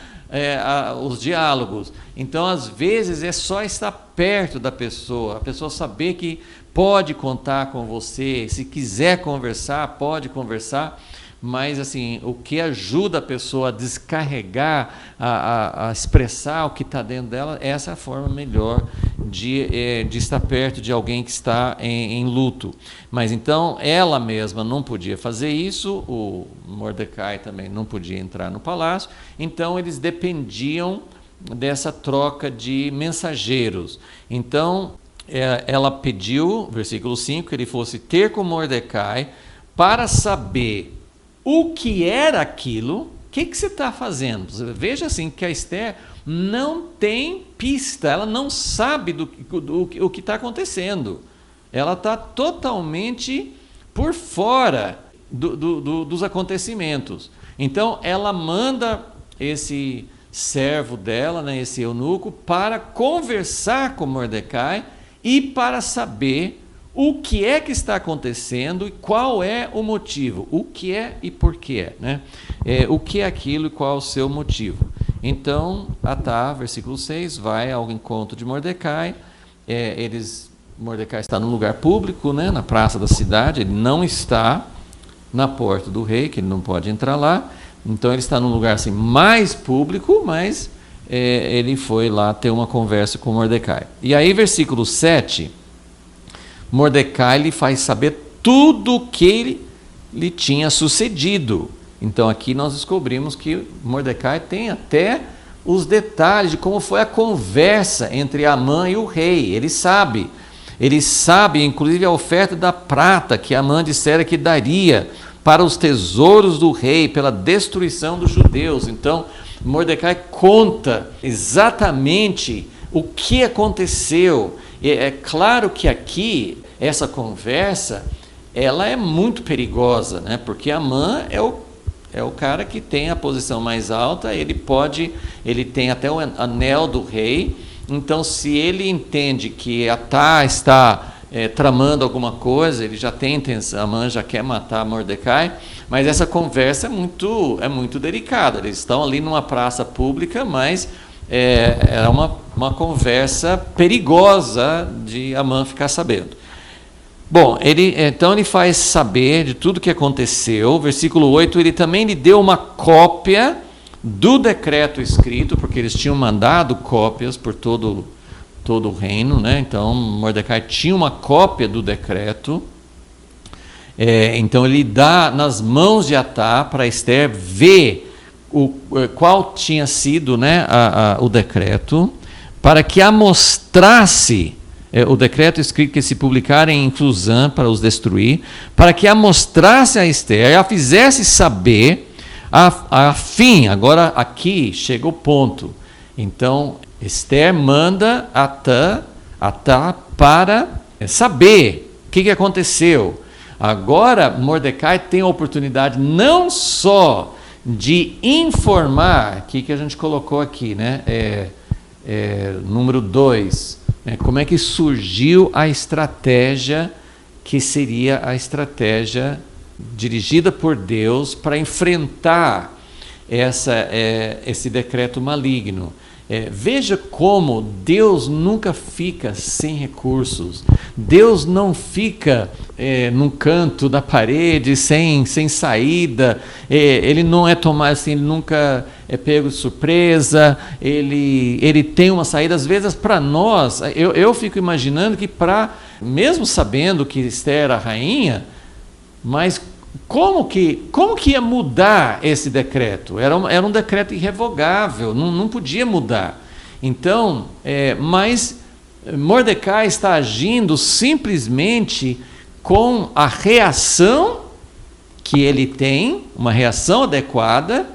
os diálogos. Então, às vezes, é só estar perto da pessoa, a pessoa saber que pode contar com você, se quiser conversar, pode conversar, mas assim, o que ajuda a pessoa a descarregar, a expressar o que está dentro dela, essa é a forma melhor de estar perto de alguém que está em luto. Mas então, ela mesma não podia fazer isso, o Mordecai também não podia entrar no palácio, então eles dependiam dessa troca de mensageiros. Então, ela pediu, versículo 5, que ele fosse ter com Mordecai para saber o que era aquilo. O que você está fazendo? Veja assim que a Esther não tem pista, ela não sabe o que está acontecendo. Ela está totalmente por fora dos acontecimentos. Então, ela manda esse servo dela, né, esse eunuco, para conversar com Mordecai e para saber o que é que está acontecendo e qual é o motivo, o que é e por que é, né? O que é aquilo e qual é o seu motivo. Então, versículo 6, vai ao encontro de Mordecai. Mordecai está num lugar público, né, na praça da cidade, ele não está na porta do rei, que ele não pode entrar lá. Então, ele está num lugar assim, mais público, mas ele foi lá ter uma conversa com Mordecai. E aí, versículo 7, Mordecai lhe faz saber tudo o que lhe tinha sucedido. Então aqui nós descobrimos que Mordecai tem até os detalhes de como foi a conversa entre Amã e o rei. Ele sabe, inclusive a oferta da prata que Amã dissera que daria para os tesouros do rei, pela destruição dos judeus. Então Mordecai conta exatamente o que aconteceu. É claro que aqui, essa conversa, ela é muito perigosa, né? Porque Amã é o cara que tem a posição mais alta, ele tem até o anel do rei, Então, se ele entende que Atá está tramando alguma coisa, ele já tem intenção, Amã já quer matar Mordecai, mas essa conversa é muito delicada. Eles estão ali numa praça pública, mas é uma conversa perigosa de Amã ficar sabendo. Bom, então ele faz saber de tudo que aconteceu. Versículo 8, ele também lhe deu uma cópia do decreto escrito, porque eles tinham mandado cópias por todo o reino, né? Então Mordecai tinha uma cópia do decreto. Então ele dá nas mãos de Atá para Ester ver qual tinha sido, né, o decreto, para que a mostrasse, o decreto escrito que se publicarem em Susã para os destruir, para que a mostrasse a Ester e a fizesse saber, a fim. Agora aqui chega o ponto. Então Ester manda Atá para saber o que aconteceu. Agora Mordecai tem a oportunidade não só de informar, que a gente colocou aqui, né? Número 2, né? Como é que surgiu a estratégia, que seria a estratégia dirigida por Deus para enfrentar esse decreto maligno. Veja como Deus nunca fica sem recursos. Deus não fica num canto da parede sem saída. Ele não é tomado assim, ele nunca é pego de surpresa. Ele tem uma saída. Às vezes para nós, eu fico imaginando que mesmo sabendo que Ester era a rainha, mas como que ia mudar esse decreto? Era um decreto irrevogável, não podia mudar. Então, mas Mordecai está agindo simplesmente com a reação que ele tem, uma reação adequada,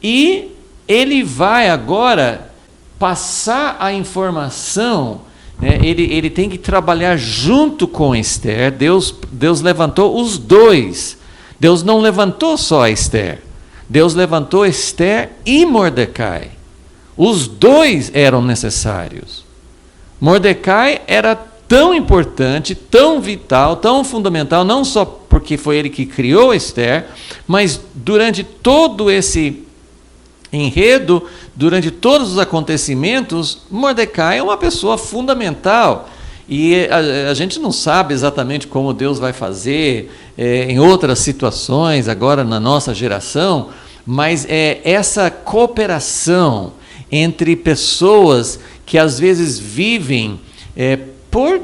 e ele vai agora passar a informação. Ele tem que trabalhar junto com Ester. Deus levantou os dois. Deus não levantou só Ester. Deus levantou Ester e Mordecai. Os dois eram necessários. Mordecai era tão importante, tão vital, tão fundamental, não só porque foi ele que criou Ester, mas durante todo esse enredo, durante todos os acontecimentos, Mordecai é uma pessoa fundamental. E a gente não sabe exatamente como Deus vai fazer em outras situações, agora na nossa geração, mas essa cooperação entre pessoas que às vezes vivem por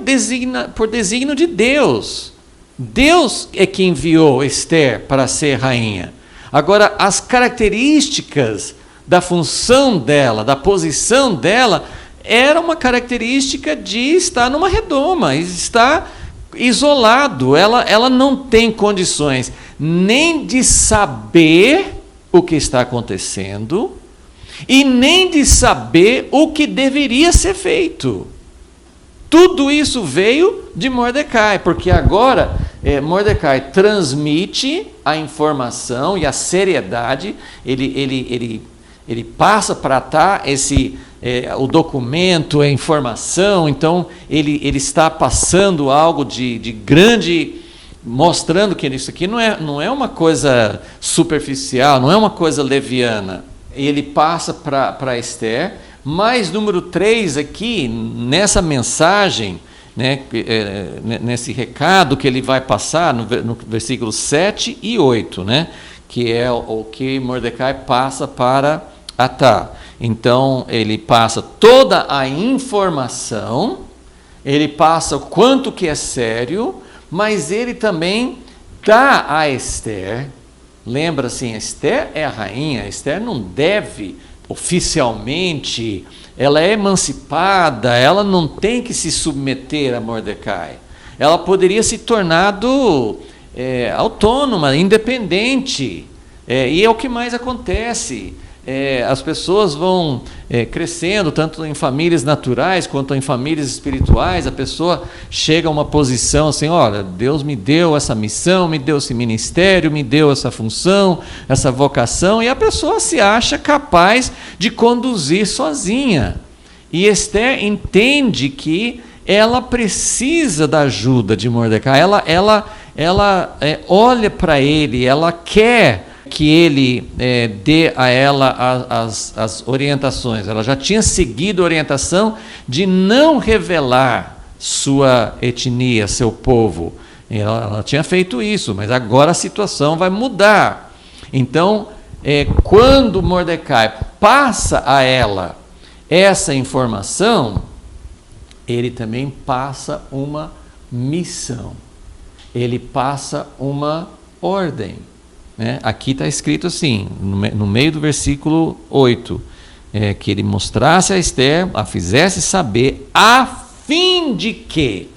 desígnio de Deus. Deus é que enviou Ester para ser rainha. Agora, as características da função dela, da posição dela, era uma característica de estar numa redoma, estar isolado. Ela não tem condições nem de saber o que está acontecendo e nem de saber o que deveria ser feito. Tudo isso veio de Mordecai, porque agora Mordecai transmite a informação e a seriedade. Ele passa para Atá o documento, a informação. Então ele está passando algo de grande, mostrando que isso aqui não é uma coisa superficial, não é uma coisa leviana. Ele passa para Ester. Mas número 3 aqui, nessa mensagem, né, nesse recado que ele vai passar no versículos 7 e 8, né, que é o que Mordecai passa para Atá. Então ele passa toda a informação, ele passa o quanto que é sério, mas ele também dá a Ester. Lembra assim, Ester é a rainha, Ester não deve oficialmente, ela é emancipada, ela não tem que se submeter a Mordecai. Ela poderia se tornar autônoma, independente. E é o que mais acontece. As pessoas vão crescendo, tanto em famílias naturais quanto em famílias espirituais. A pessoa chega a uma posição assim: olha, Deus me deu essa missão, me deu esse ministério, me deu essa função, essa vocação, e a pessoa se acha capaz de conduzir sozinha. E Esther entende que ela precisa da ajuda de Mordecai. Ela olha para ele, ela quer que ele dê a ela as orientações. Ela já tinha seguido a orientação de não revelar sua etnia, seu povo. Ela tinha feito isso, mas agora a situação vai mudar. Então, quando Mordecai passa a ela essa informação, ele também passa uma missão. Ele passa uma ordem. Né? Aqui está escrito assim, no meio do versículo 8, que ele mostrasse a Esther, a fizesse saber, a fim de que...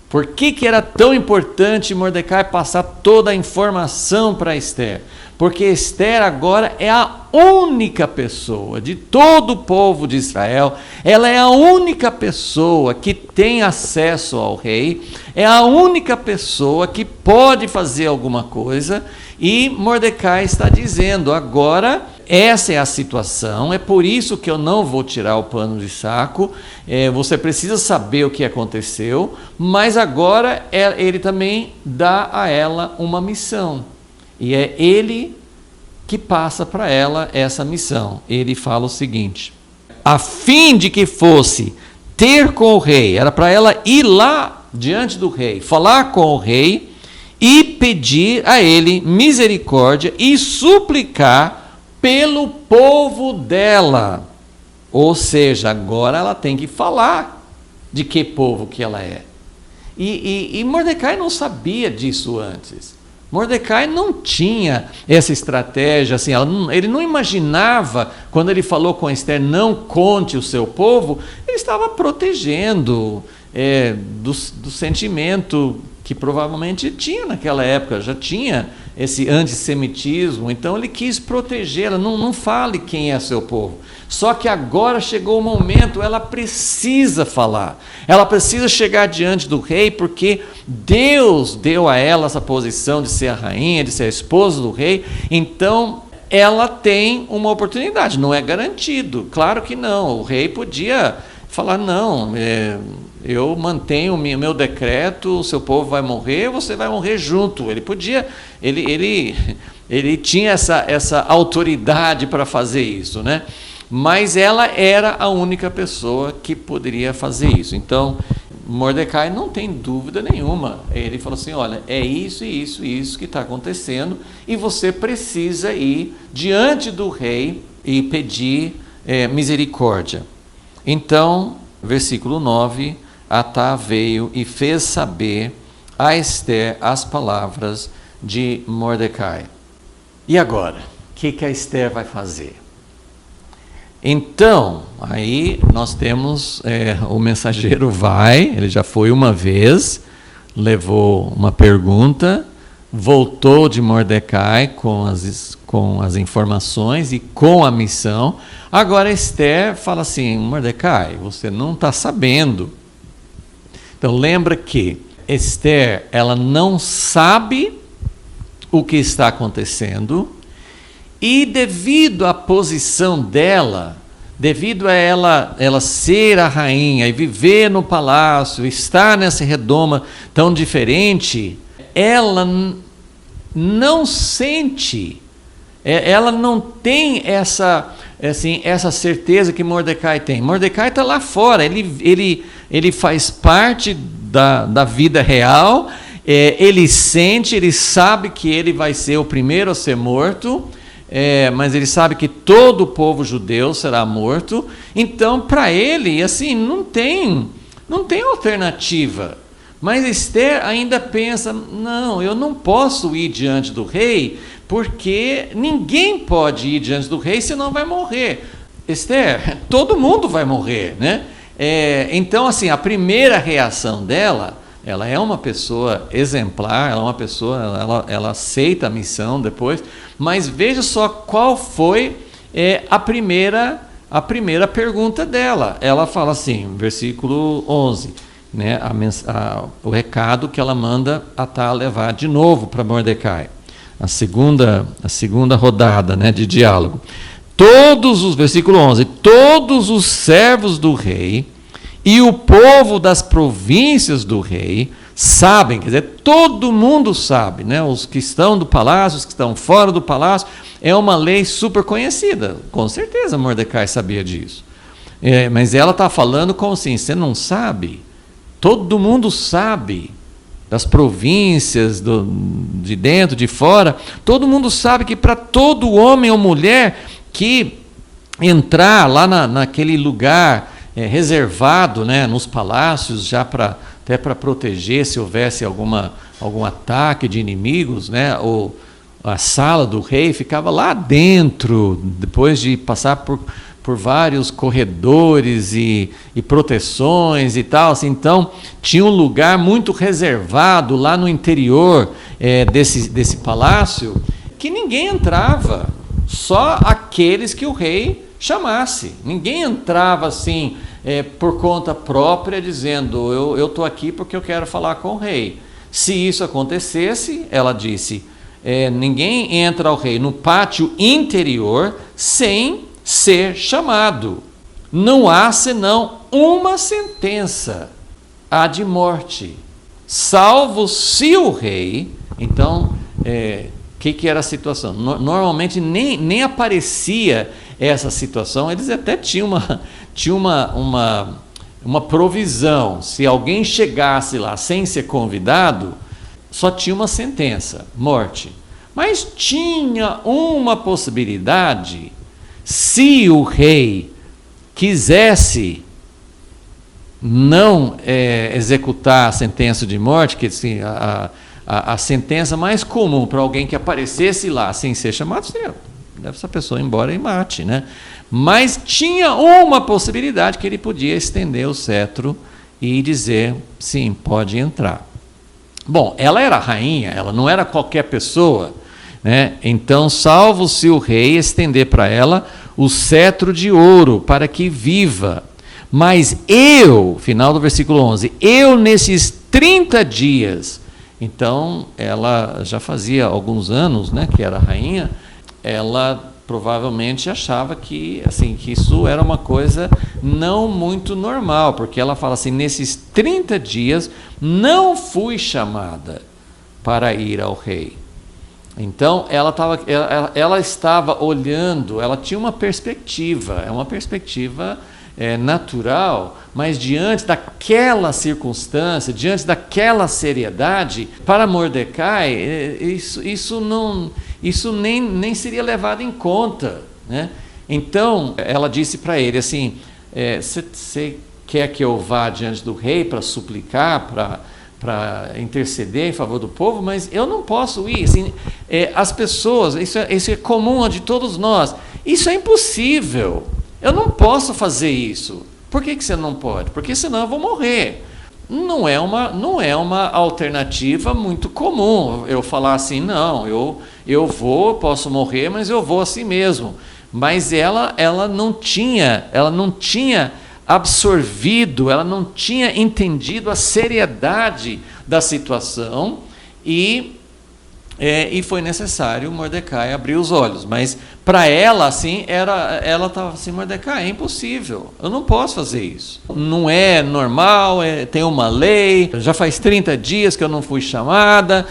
Por que era tão importante Mordecai passar toda a informação para Esther? Porque Esther agora é a única pessoa de todo o povo de Israel, ela é a única pessoa que tem acesso ao rei, é a única pessoa que pode fazer alguma coisa, e Mordecai está dizendo, agora essa é a situação, é por isso que eu não vou tirar o pano de saco, você precisa saber o que aconteceu, mas agora ele também dá a ela uma missão, e é ele que passa para ela essa missão. Ele fala o seguinte, a fim de que fosse ter com o rei, era para ela ir lá diante do rei, falar com o rei e pedir a ele misericórdia e suplicar pelo povo dela. Ou seja, agora ela tem que falar de que povo que ela é. E Mordecai não sabia disso antes. Mordecai não tinha essa estratégia, assim, ele não imaginava, quando ele falou com Esther, não conte o seu povo, ele estava protegendo do sentimento que provavelmente tinha naquela época, já tinha esse antissemitismo, então ele quis protegê-la, não fale quem é seu povo. Só que agora chegou o momento, ela precisa falar, ela precisa chegar diante do rei, porque Deus deu a ela essa posição de ser a rainha, de ser a esposa do rei, então ela tem uma oportunidade, não é garantido, claro que não, o rei podia falar, não, eu mantenho o meu decreto, o seu povo vai morrer, você vai morrer junto. Ele podia, ele tinha essa autoridade para fazer isso, né? Mas ela era a única pessoa que poderia fazer isso. Então, Mordecai não tem dúvida nenhuma. Ele falou assim, olha, é isso e isso e isso que está acontecendo, e você precisa ir diante do rei e pedir misericórdia. Então, versículo 9, Atá veio e fez saber a Esther as palavras de Mordecai. E agora? O que a Esther vai fazer? Então, aí nós temos, o mensageiro ele já foi uma vez, levou uma pergunta, voltou de Mordecai com as informações e com a missão. Agora Esther fala assim, Mordecai, você não está sabendo. Então lembra que Esther, ela não sabe o que está acontecendo, e devido à posição dela, devido a ela ser a rainha e viver no palácio, estar nessa redoma tão diferente, ela não sente, ela não tem essa certeza que Mordecai tem. Mordecai está lá fora, ele faz parte da vida real, ele sente, ele sabe que ele vai ser o primeiro a ser morto, mas ele sabe que todo o povo judeu será morto, então para ele, assim, não tem alternativa. Mas Esther ainda pensa, não, eu não posso ir diante do rei, porque ninguém pode ir diante do rei, senão vai morrer. Esther, todo mundo vai morrer, né? Então, assim, a primeira reação dela, ela é uma pessoa exemplar, ela é uma pessoa, ela aceita a missão depois, mas veja só qual foi a primeira pergunta dela. Ela fala assim, versículo 11, né, o recado que ela manda Atá levar de novo para Mordecai, a segunda rodada, né, de diálogo. versículo 11, todos os servos do rei e o povo das províncias do rei sabem, quer dizer, todo mundo sabe, né? Os que estão do palácio, os que estão fora do palácio, é uma lei super conhecida, com certeza Mordecai sabia disso. Mas ela está falando como assim, você não sabe? Todo mundo sabe, das províncias, de dentro, de fora, todo mundo sabe que para todo homem ou mulher que entrar lá naquele lugar reservado, né, nos palácios, já até para proteger se houvesse algum ataque de inimigos, né, ou a sala do rei ficava lá dentro, depois de passar por vários corredores e proteções e tal, assim, então tinha um lugar muito reservado lá no interior desse palácio, que ninguém entrava, só aqueles que o rei chamasse. Ninguém entrava assim por conta própria, dizendo, eu estou aqui porque eu quero falar com o rei. Se isso acontecesse, ela disse, ninguém entra ao rei no pátio interior sem ser chamado. Não há senão uma sentença, a de morte, salvo se o rei. Então, que era a situação? Normalmente nem aparecia essa situação, eles até tinham uma provisão. Se alguém chegasse lá sem ser convidado, só tinha uma sentença, morte. Mas tinha uma possibilidade, se o rei quisesse não executar a sentença de morte, que assim, a sentença mais comum para alguém que aparecesse lá sem ser chamado seria, leva essa pessoa embora e mate, né? Mas tinha uma possibilidade, que ele podia estender o cetro e dizer, sim, pode entrar. Bom, ela era rainha, ela não era qualquer pessoa, né? Então, salvo se o rei estender para ela o cetro de ouro, para que viva. Mas eu, final do versículo 11, eu nesses 30 dias, então ela já fazia alguns anos, né, que era rainha, ela provavelmente achava que isso era uma coisa não muito normal, porque ela fala assim, nesses 30 dias não fui chamada para ir ao rei. Então ela estava olhando, ela tinha uma perspectiva, uma perspectiva natural, mas diante daquela circunstância, diante daquela seriedade, para Mordecai, isso nem seria levado em conta, né? Então ela disse para ele assim, você quer que eu vá diante do rei para suplicar, para interceder em favor do povo, mas eu não posso ir. Assim, as pessoas, isso é comum a de todos nós, isso é impossível, eu não posso fazer isso. Por que você não pode? Porque senão eu vou morrer. Não é uma alternativa muito comum eu falar assim, não, eu posso morrer, mas eu vou assim mesmo. Mas ela não tinha absorvido, ela não tinha entendido a seriedade da situação e foi necessário Mordecai abrir os olhos. Mas para ela, assim, ela estava assim, Mordecai, é impossível, eu não posso fazer isso. Não é normal, tem uma lei, já faz 30 dias que eu não fui chamada,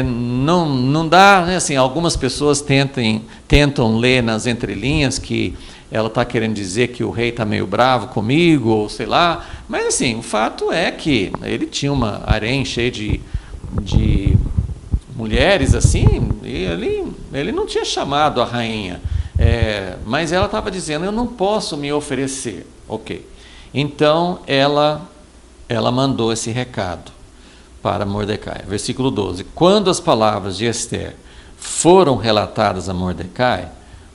não dá, né? Assim, algumas pessoas tentam ler nas entrelinhas que ela está querendo dizer que o rei está meio bravo comigo, ou sei lá, mas assim, o fato é que ele tinha uma harém cheia de mulheres assim, e ele não tinha chamado a rainha, mas ela estava dizendo, eu não posso me oferecer. Ok, então ela mandou esse recado para Mordecai, versículo 12, quando as palavras de Ester foram relatadas a Mordecai,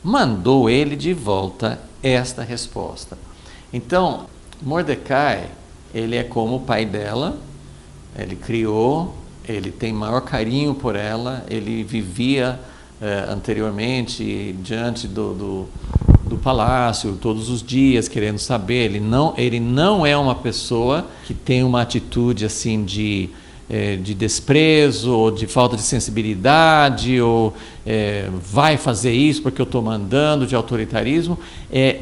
mandou ele de volta esta resposta. Então, Mordecai, ele é como o pai dela, ele criou, ele tem maior carinho por ela, ele vivia anteriormente diante do palácio, todos os dias, querendo saber. Ele não é uma pessoa que tem uma atitude assim de de desprezo, ou de falta de sensibilidade, ou vai fazer isso porque eu estou mandando, de autoritarismo,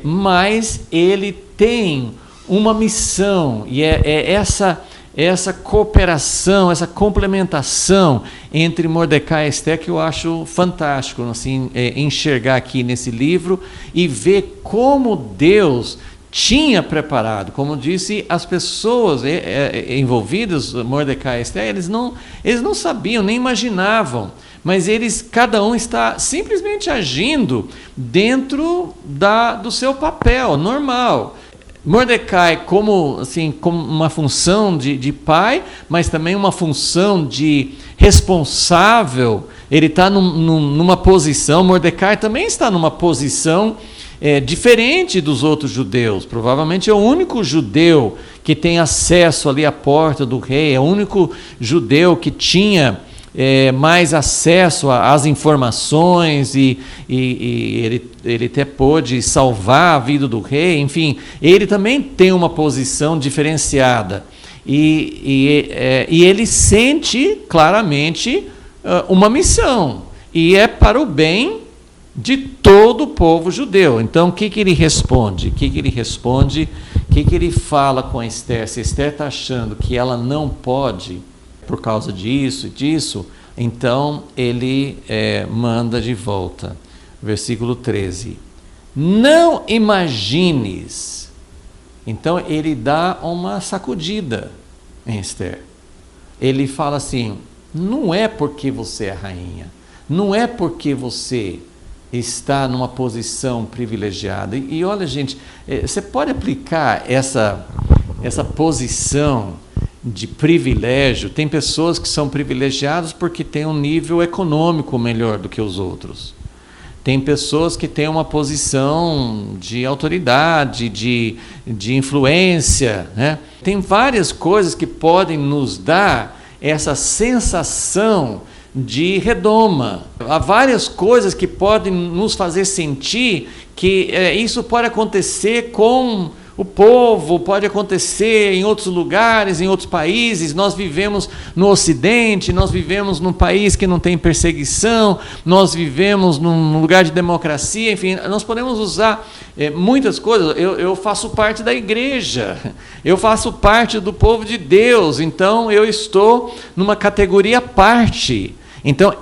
mas ele tem uma missão, e essa cooperação, essa complementação entre Mordecai e Esther que eu acho fantástico, assim, enxergar aqui nesse livro e ver como Deus tinha preparado. Como disse, as pessoas envolvidas, Mordecai e Esther, eles não sabiam, nem imaginavam, mas cada um está simplesmente agindo dentro do seu papel normal. Mordecai como uma função de pai, mas também uma função de responsável. Ele está numa posição, Mordecai também está numa posição diferente dos outros judeus. Provavelmente é o único judeu que tem acesso ali à porta do rei, é o único judeu que tinha mais acesso às informações e ele até pôde salvar a vida do rei. Enfim, ele também tem uma posição diferenciada e ele sente claramente uma missão, e é para o bem de todo o povo judeu. Então, o que ele responde? O que ele fala com a Esther? Se Esther está achando que ela não pode por causa disso e disso, então ele manda de volta. Versículo 13. Não imagines. Então ele dá uma sacudida em Esther. Ele fala assim: não é porque você é rainha, não é porque você está numa posição privilegiada. E olha, gente, você pode aplicar essa posição de privilégio. Tem pessoas que são privilegiadas porque têm um nível econômico melhor do que os outros. Tem pessoas que têm uma posição de autoridade, de influência, né? Tem várias coisas que podem nos dar essa sensação de redoma. Há várias coisas que podem nos fazer sentir que isso pode acontecer com o povo, pode acontecer em outros lugares, em outros países. Nós vivemos no Ocidente, nós vivemos num país que não tem perseguição, nós vivemos num lugar de democracia. Enfim, nós podemos usar muitas coisas. Eu faço parte da igreja, eu faço parte do povo de Deus, então eu estou numa categoria à parte. Então,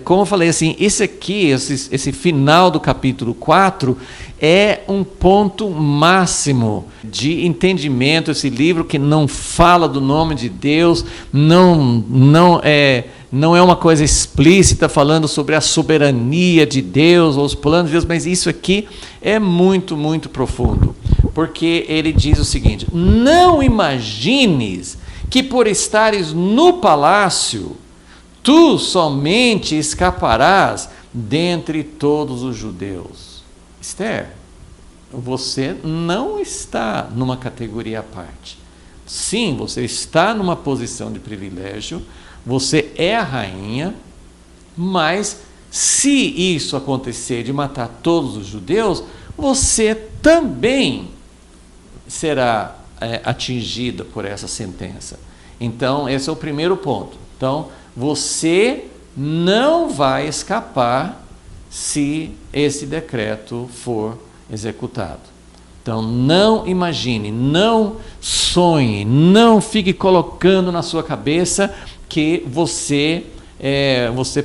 como eu falei assim, esse final do capítulo 4 é um ponto máximo de entendimento. Esse livro que não fala do nome de Deus, não é uma coisa explícita falando sobre a soberania de Deus ou os planos de Deus, mas isso aqui é muito, muito profundo, porque ele diz o seguinte: não imagines que por estares no palácio tu somente escaparás dentre todos os judeus. Esther, você não está numa categoria à parte. Sim, você está numa posição de privilégio, você é a rainha, mas se isso acontecer de matar todos os judeus, você também será atingida por essa sentença. Então, esse é o primeiro ponto. Então, você não vai escapar se esse decreto for executado. Então, não imagine, não sonhe, não fique colocando na sua cabeça que você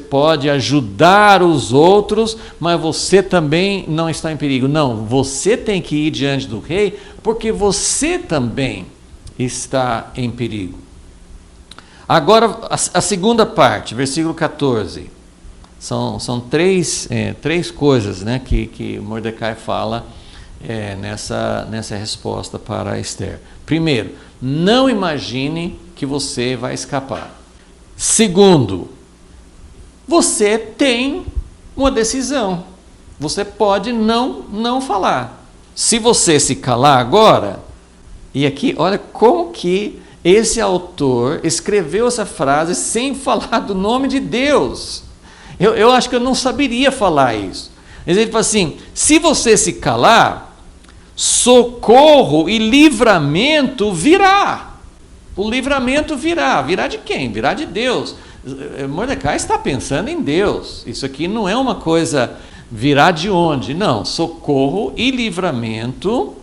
pode ajudar os outros, mas você também não está em perigo. Não, você tem que ir diante do rei, porque você também está em perigo. Agora, a segunda parte, versículo 14. São três coisas, né, que Mordecai fala nessa resposta para Esther. Primeiro, não imagine que você vai escapar. Segundo, você tem uma decisão. Você pode não falar. Se você se calar agora, e aqui, olha como que esse autor escreveu essa frase sem falar do nome de Deus. Eu acho que eu não saberia falar isso. Mas ele fala assim: se você se calar, socorro e livramento virá. O livramento virá. Virá de quem? Virá de Deus. Mordecai está pensando em Deus. Isso aqui não é uma coisa virá de onde? Não. Socorro e livramento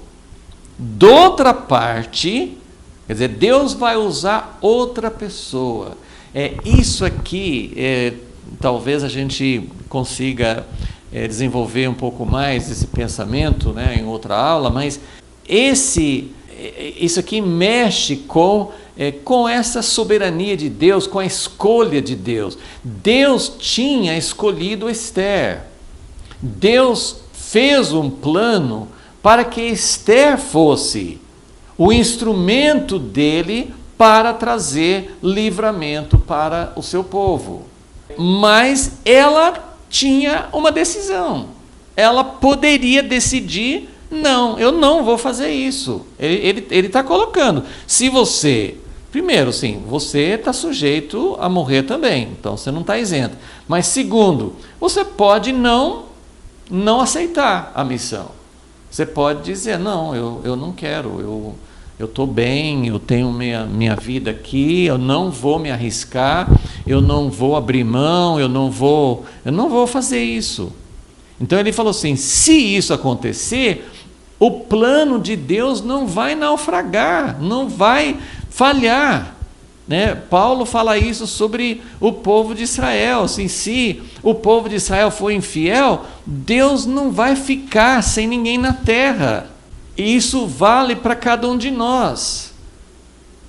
de outra parte. Quer dizer, Deus vai usar outra pessoa. Isso aqui, talvez a gente consiga desenvolver um pouco mais esse pensamento, né, em outra aula, mas isso aqui mexe com essa soberania de Deus, com a escolha de Deus. Deus tinha escolhido Esther. Deus fez um plano para que Esther fosse o instrumento dele para trazer livramento para o seu povo. Mas ela tinha uma decisão. Ela poderia decidir: não, eu não vou fazer isso. Ele está colocando. Se você, primeiro, sim, você está sujeito a morrer também, então você não está isento. Mas segundo, você pode não aceitar a missão. Você pode dizer: não, eu não quero, eu estou bem, eu tenho minha vida aqui, eu não vou me arriscar, eu não vou abrir mão, eu não vou fazer isso. Então ele falou assim: se isso acontecer, o plano de Deus não vai naufragar, não vai falhar. Né? Paulo fala isso sobre o povo de Israel. Assim, se o povo de Israel for infiel, Deus não vai ficar sem ninguém na terra. E isso vale para cada um de nós.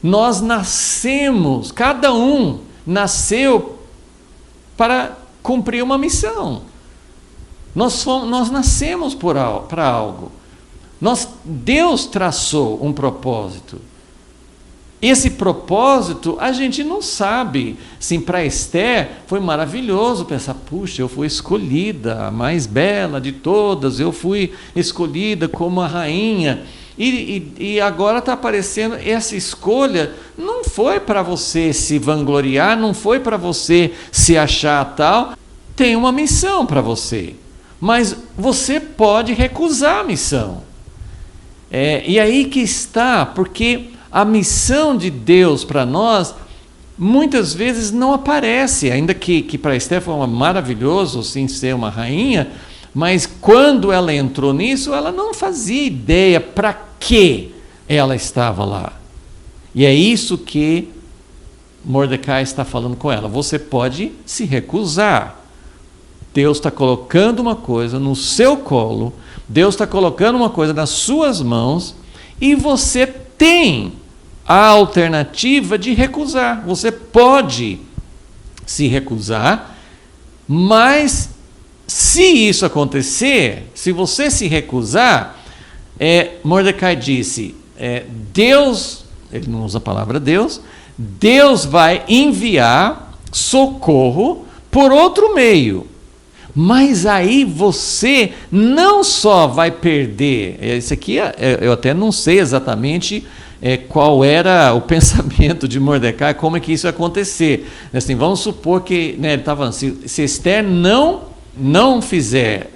Nós nascemos, cada um nasceu para cumprir uma missão. Nós nascemos para algo. Deus traçou um propósito. Esse propósito a gente não sabe. Sim, para Esther foi maravilhoso pensar: puxa, eu fui escolhida, a mais bela de todas, eu fui escolhida como a rainha. E agora está aparecendo essa escolha. Não foi para você se vangloriar, não foi para você se achar tal. Tem uma missão para você, mas você pode recusar a missão. E aí que está, porque a missão de Deus para nós muitas vezes não aparece, ainda que para Esther foi maravilhoso sim ser uma rainha, mas quando ela entrou nisso, ela não fazia ideia para que ela estava lá. E é isso que Mordecai está falando com ela: você pode se recusar. Deus está colocando uma coisa no seu colo, Deus está colocando uma coisa nas suas mãos, e você tem a alternativa de recusar. Você pode se recusar, mas se isso acontecer, se você se recusar, Mordecai disse, Deus, ele não usa a palavra Deus vai enviar socorro por outro meio. Mas aí você não só vai perder, isso aqui eu até não sei exatamente qual era o pensamento de Mordecai, como é que isso ia acontecer. Assim, vamos supor que, né, ele estava falando, se Esther não fizer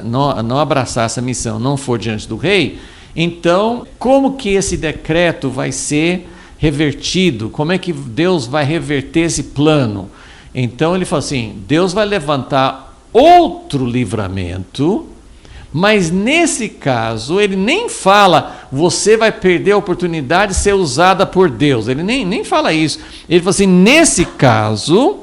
não abraçar essa missão, não for diante do rei, então como que esse decreto vai ser revertido? Como é que Deus vai reverter esse plano? Então ele fala assim: Deus vai levantar outro livramento, mas nesse caso ele nem fala você vai perder a oportunidade de ser usada por Deus. Ele nem fala isso. Ele fala assim: nesse caso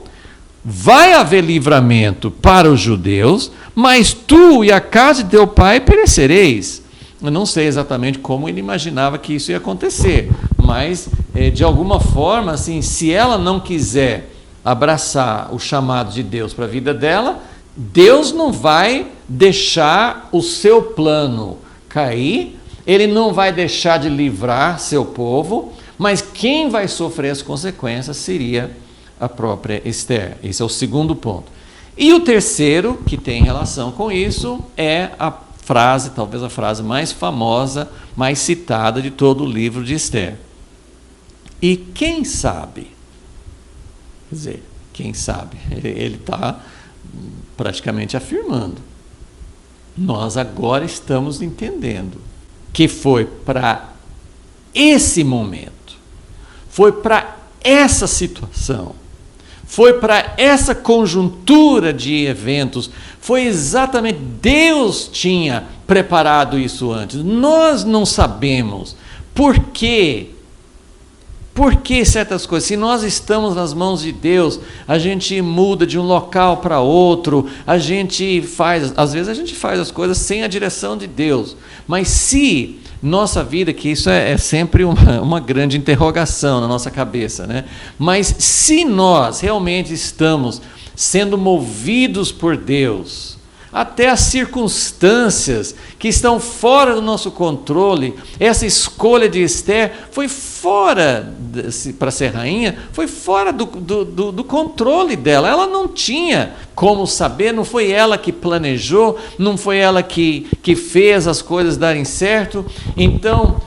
vai haver livramento para os judeus, mas tu e a casa de teu pai perecereis. Eu não sei exatamente como ele imaginava que isso ia acontecer, mas de alguma forma, assim, se ela não quiser abraçar o chamado de Deus para a vida dela, Deus não vai deixar o seu plano cair, ele não vai deixar de livrar seu povo, mas quem vai sofrer as consequências seria a própria Esther. Esse é o segundo ponto. E o terceiro, que tem relação com isso, é a frase, talvez a frase mais famosa, mais citada de todo o livro de Esther. E quem sabe? Quer dizer, quem sabe? Ele está praticamente afirmando. Nós agora estamos entendendo que foi para esse momento, foi para essa situação, foi para essa conjuntura de eventos, foi exatamente, Deus tinha preparado isso antes. Nós não sabemos por quê. Por que certas coisas? Se nós estamos nas mãos de Deus, a gente muda de um local para outro, às vezes a gente faz as coisas sem a direção de Deus. Mas se nossa vida, que isso é sempre uma grande interrogação na nossa cabeça, né? Mas se nós realmente estamos sendo movidos por Deus, até as circunstâncias que estão fora do nosso controle, essa escolha de Esther foi fora, para ser rainha, foi fora do controle dela. Ela não tinha como saber, não foi ela que planejou, não foi ela que fez as coisas darem certo. Então,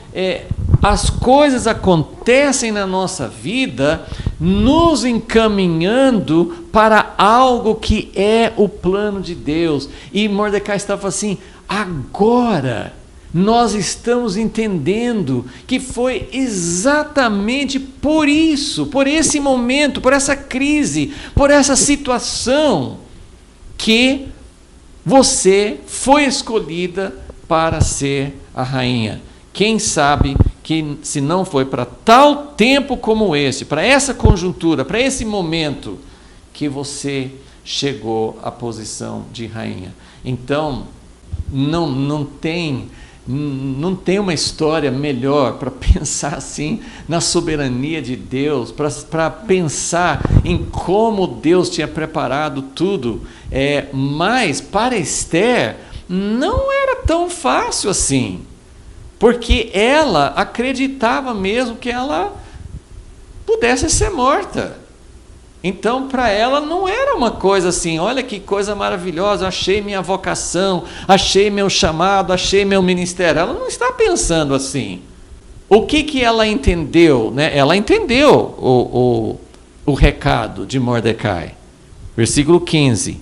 as coisas acontecem na nossa vida nos encaminhando para algo que é o plano de Deus. E Mordecai estava assim, agora nós estamos entendendo que foi exatamente por isso, por esse momento, por essa crise, por essa situação, que você foi escolhida para ser a rainha. Quem sabe que se não foi para tal tempo como esse, para essa conjuntura, para esse momento, que você chegou à posição de rainha. Então, não tem uma história melhor para pensar assim na soberania de Deus, para pensar em como Deus tinha preparado tudo. Mas para Esther não era tão fácil assim, porque ela acreditava mesmo que ela pudesse ser morta. Então, para ela não era uma coisa assim, olha que coisa maravilhosa, achei minha vocação, achei meu chamado, achei meu ministério. Ela não está pensando assim. O que ela entendeu? Né? Ela entendeu o recado de Mordecai. Versículo 15.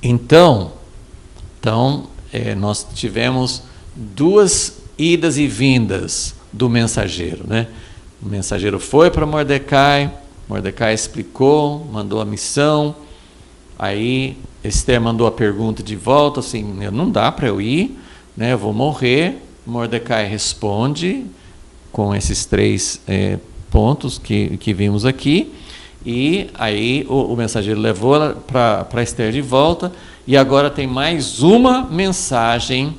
Então nós tivemos duas idas e vindas do mensageiro. Né? O mensageiro foi para Mordecai explicou, mandou a missão, aí Esther mandou a pergunta de volta, assim, não dá para eu ir, né, eu vou morrer. Mordecai responde com esses 3 pontos que vimos aqui, e aí o mensageiro levou ela para Esther de volta, e agora tem mais uma mensagem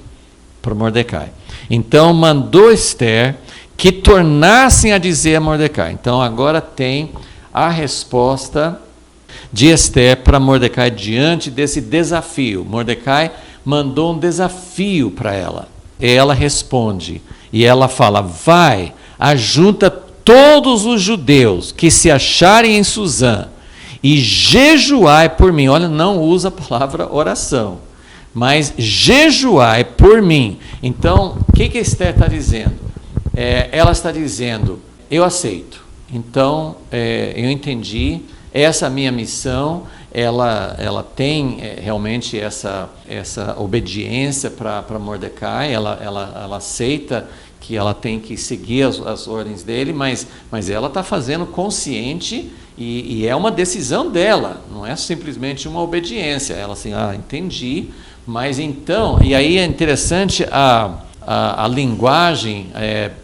para Mordecai. Então mandou Esther que tornassem a dizer a Mordecai. Então agora tem a resposta de Esther para Mordecai diante desse desafio. Mordecai mandou um desafio para ela. Ela responde, e ela fala, vai, ajunta todos os judeus que se acharem em Suzã, e jejuai por mim. Olha, não usa a palavra oração, mas jejuai por mim. Então, o que Esther está dizendo? Ela está dizendo, eu aceito. Então, eu entendi, essa minha missão, ela tem realmente essa obediência para Mordecai, ela aceita que ela tem que seguir as ordens dele, mas ela está fazendo consciente, e é uma decisão dela, não é simplesmente uma obediência. Ela assim, entendi, mas então, e aí é interessante a linguagem,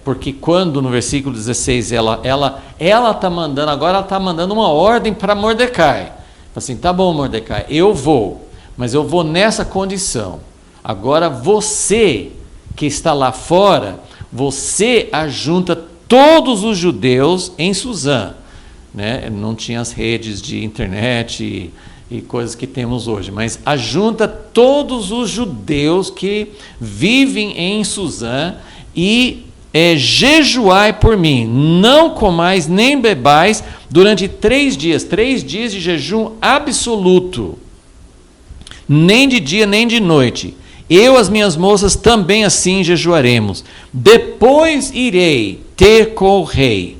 porque quando no versículo 16 ela está mandando, agora ela está mandando uma ordem para Mordecai, assim, tá bom Mordecai, eu vou, mas eu vou nessa condição, agora você que está lá fora, você ajunta todos os judeus em Suzã, né? Não tinha as redes de internet e coisas que temos hoje, mas ajunta todos os judeus que vivem em Suzã e jejuai por mim, não comais nem bebais durante 3 dias de jejum absoluto, nem de dia nem de noite. Eu, as minhas moças, também assim jejuaremos. Depois irei ter com o rei,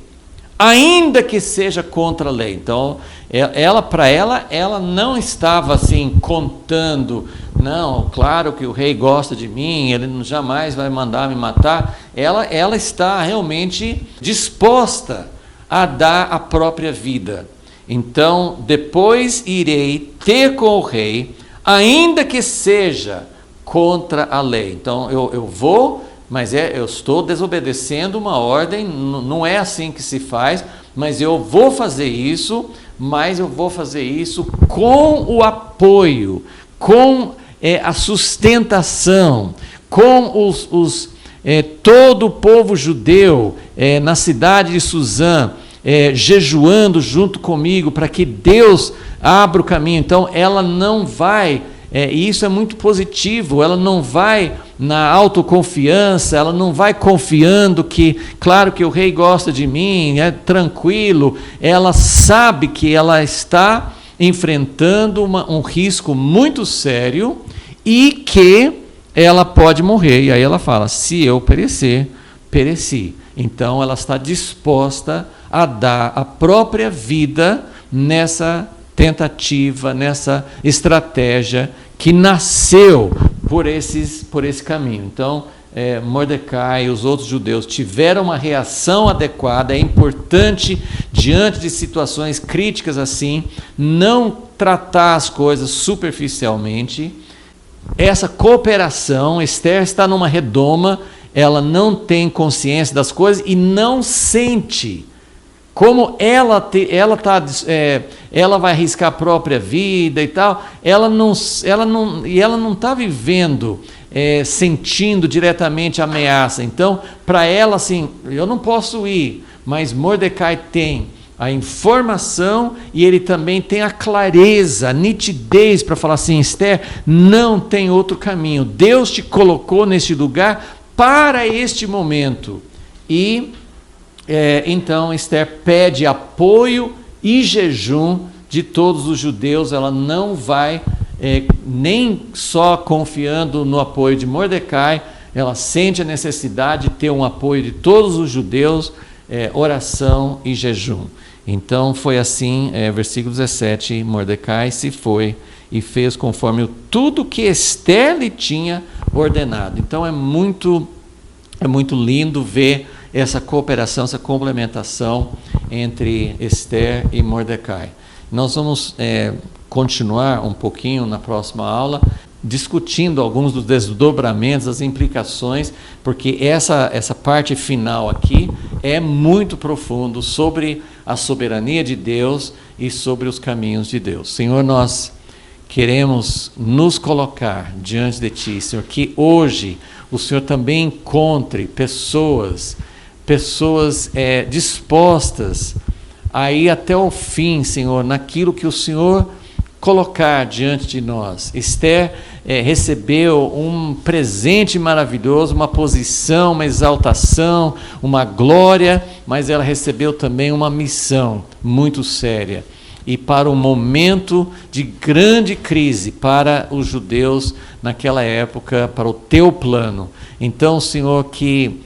ainda que seja contra a lei. Então, ela não estava assim contando, não, claro que o rei gosta de mim, ele jamais vai mandar me matar. Ela está realmente disposta a dar a própria vida. Então, depois irei ter com o rei, ainda que seja contra a lei. Então, eu vou, mas eu estou desobedecendo uma ordem, não é assim que se faz, mas eu vou fazer isso, mas eu vou fazer isso com o apoio, com a sustentação, com todo o povo judeu na cidade de Suzã, jejuando junto comigo para que Deus abra o caminho. Então ela não vai, e isso é muito positivo, ela não vai na autoconfiança, ela não vai confiando que, claro que o rei gosta de mim, é tranquilo, ela sabe que ela está enfrentando um risco muito sério e que ela pode morrer. E aí ela fala, se eu perecer, pereci. Então ela está disposta a dar a própria vida nessa tentativa, nessa estratégia que nasceu por esse caminho. Então, Mordecai e os outros judeus tiveram uma reação adequada. É importante, diante de situações críticas assim, não tratar as coisas superficialmente. Essa cooperação, Esther está numa redoma, ela não tem consciência das coisas e não sente como ela vai arriscar a própria vida e tal. Ela não está vivendo, sentindo diretamente a ameaça. Então, para ela, assim, eu não posso ir, mas Mordecai tem a informação e ele também tem a clareza, a nitidez para falar assim, Esther, não tem outro caminho. Deus te colocou neste lugar para este momento. E então Esther pede apoio e jejum de todos os judeus. Ela não vai nem só confiando no apoio de Mordecai, ela sente a necessidade de ter um apoio de todos os judeus, oração e jejum. Então foi assim, versículo 17, Mordecai se foi e fez conforme tudo que Esther lhe tinha ordenado. Então é muito lindo ver essa cooperação, essa complementação entre Esther e Mordecai. Nós vamos continuar um pouquinho na próxima aula, discutindo alguns dos desdobramentos, as implicações, porque essa parte final aqui é muito profundo sobre a soberania de Deus e sobre os caminhos de Deus. Senhor, nós queremos nos colocar diante de Ti, Senhor, que hoje o Senhor também encontre pessoas dispostas a ir até o fim, Senhor, naquilo que o Senhor colocar diante de nós. Esther recebeu um presente maravilhoso, uma posição, uma exaltação, uma glória, mas ela recebeu também uma missão muito séria. E para um momento de grande crise para os judeus naquela época, para o Teu plano. Então, Senhor, que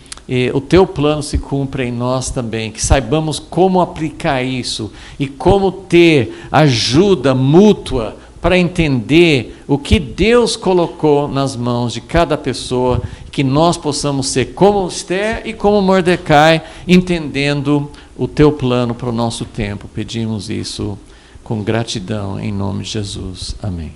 o Teu plano se cumpra em nós também, que saibamos como aplicar isso e como ter ajuda mútua para entender o que Deus colocou nas mãos de cada pessoa, que nós possamos ser como Esther e como Mordecai, entendendo o Teu plano para o nosso tempo. Pedimos isso com gratidão em nome de Jesus. Amém.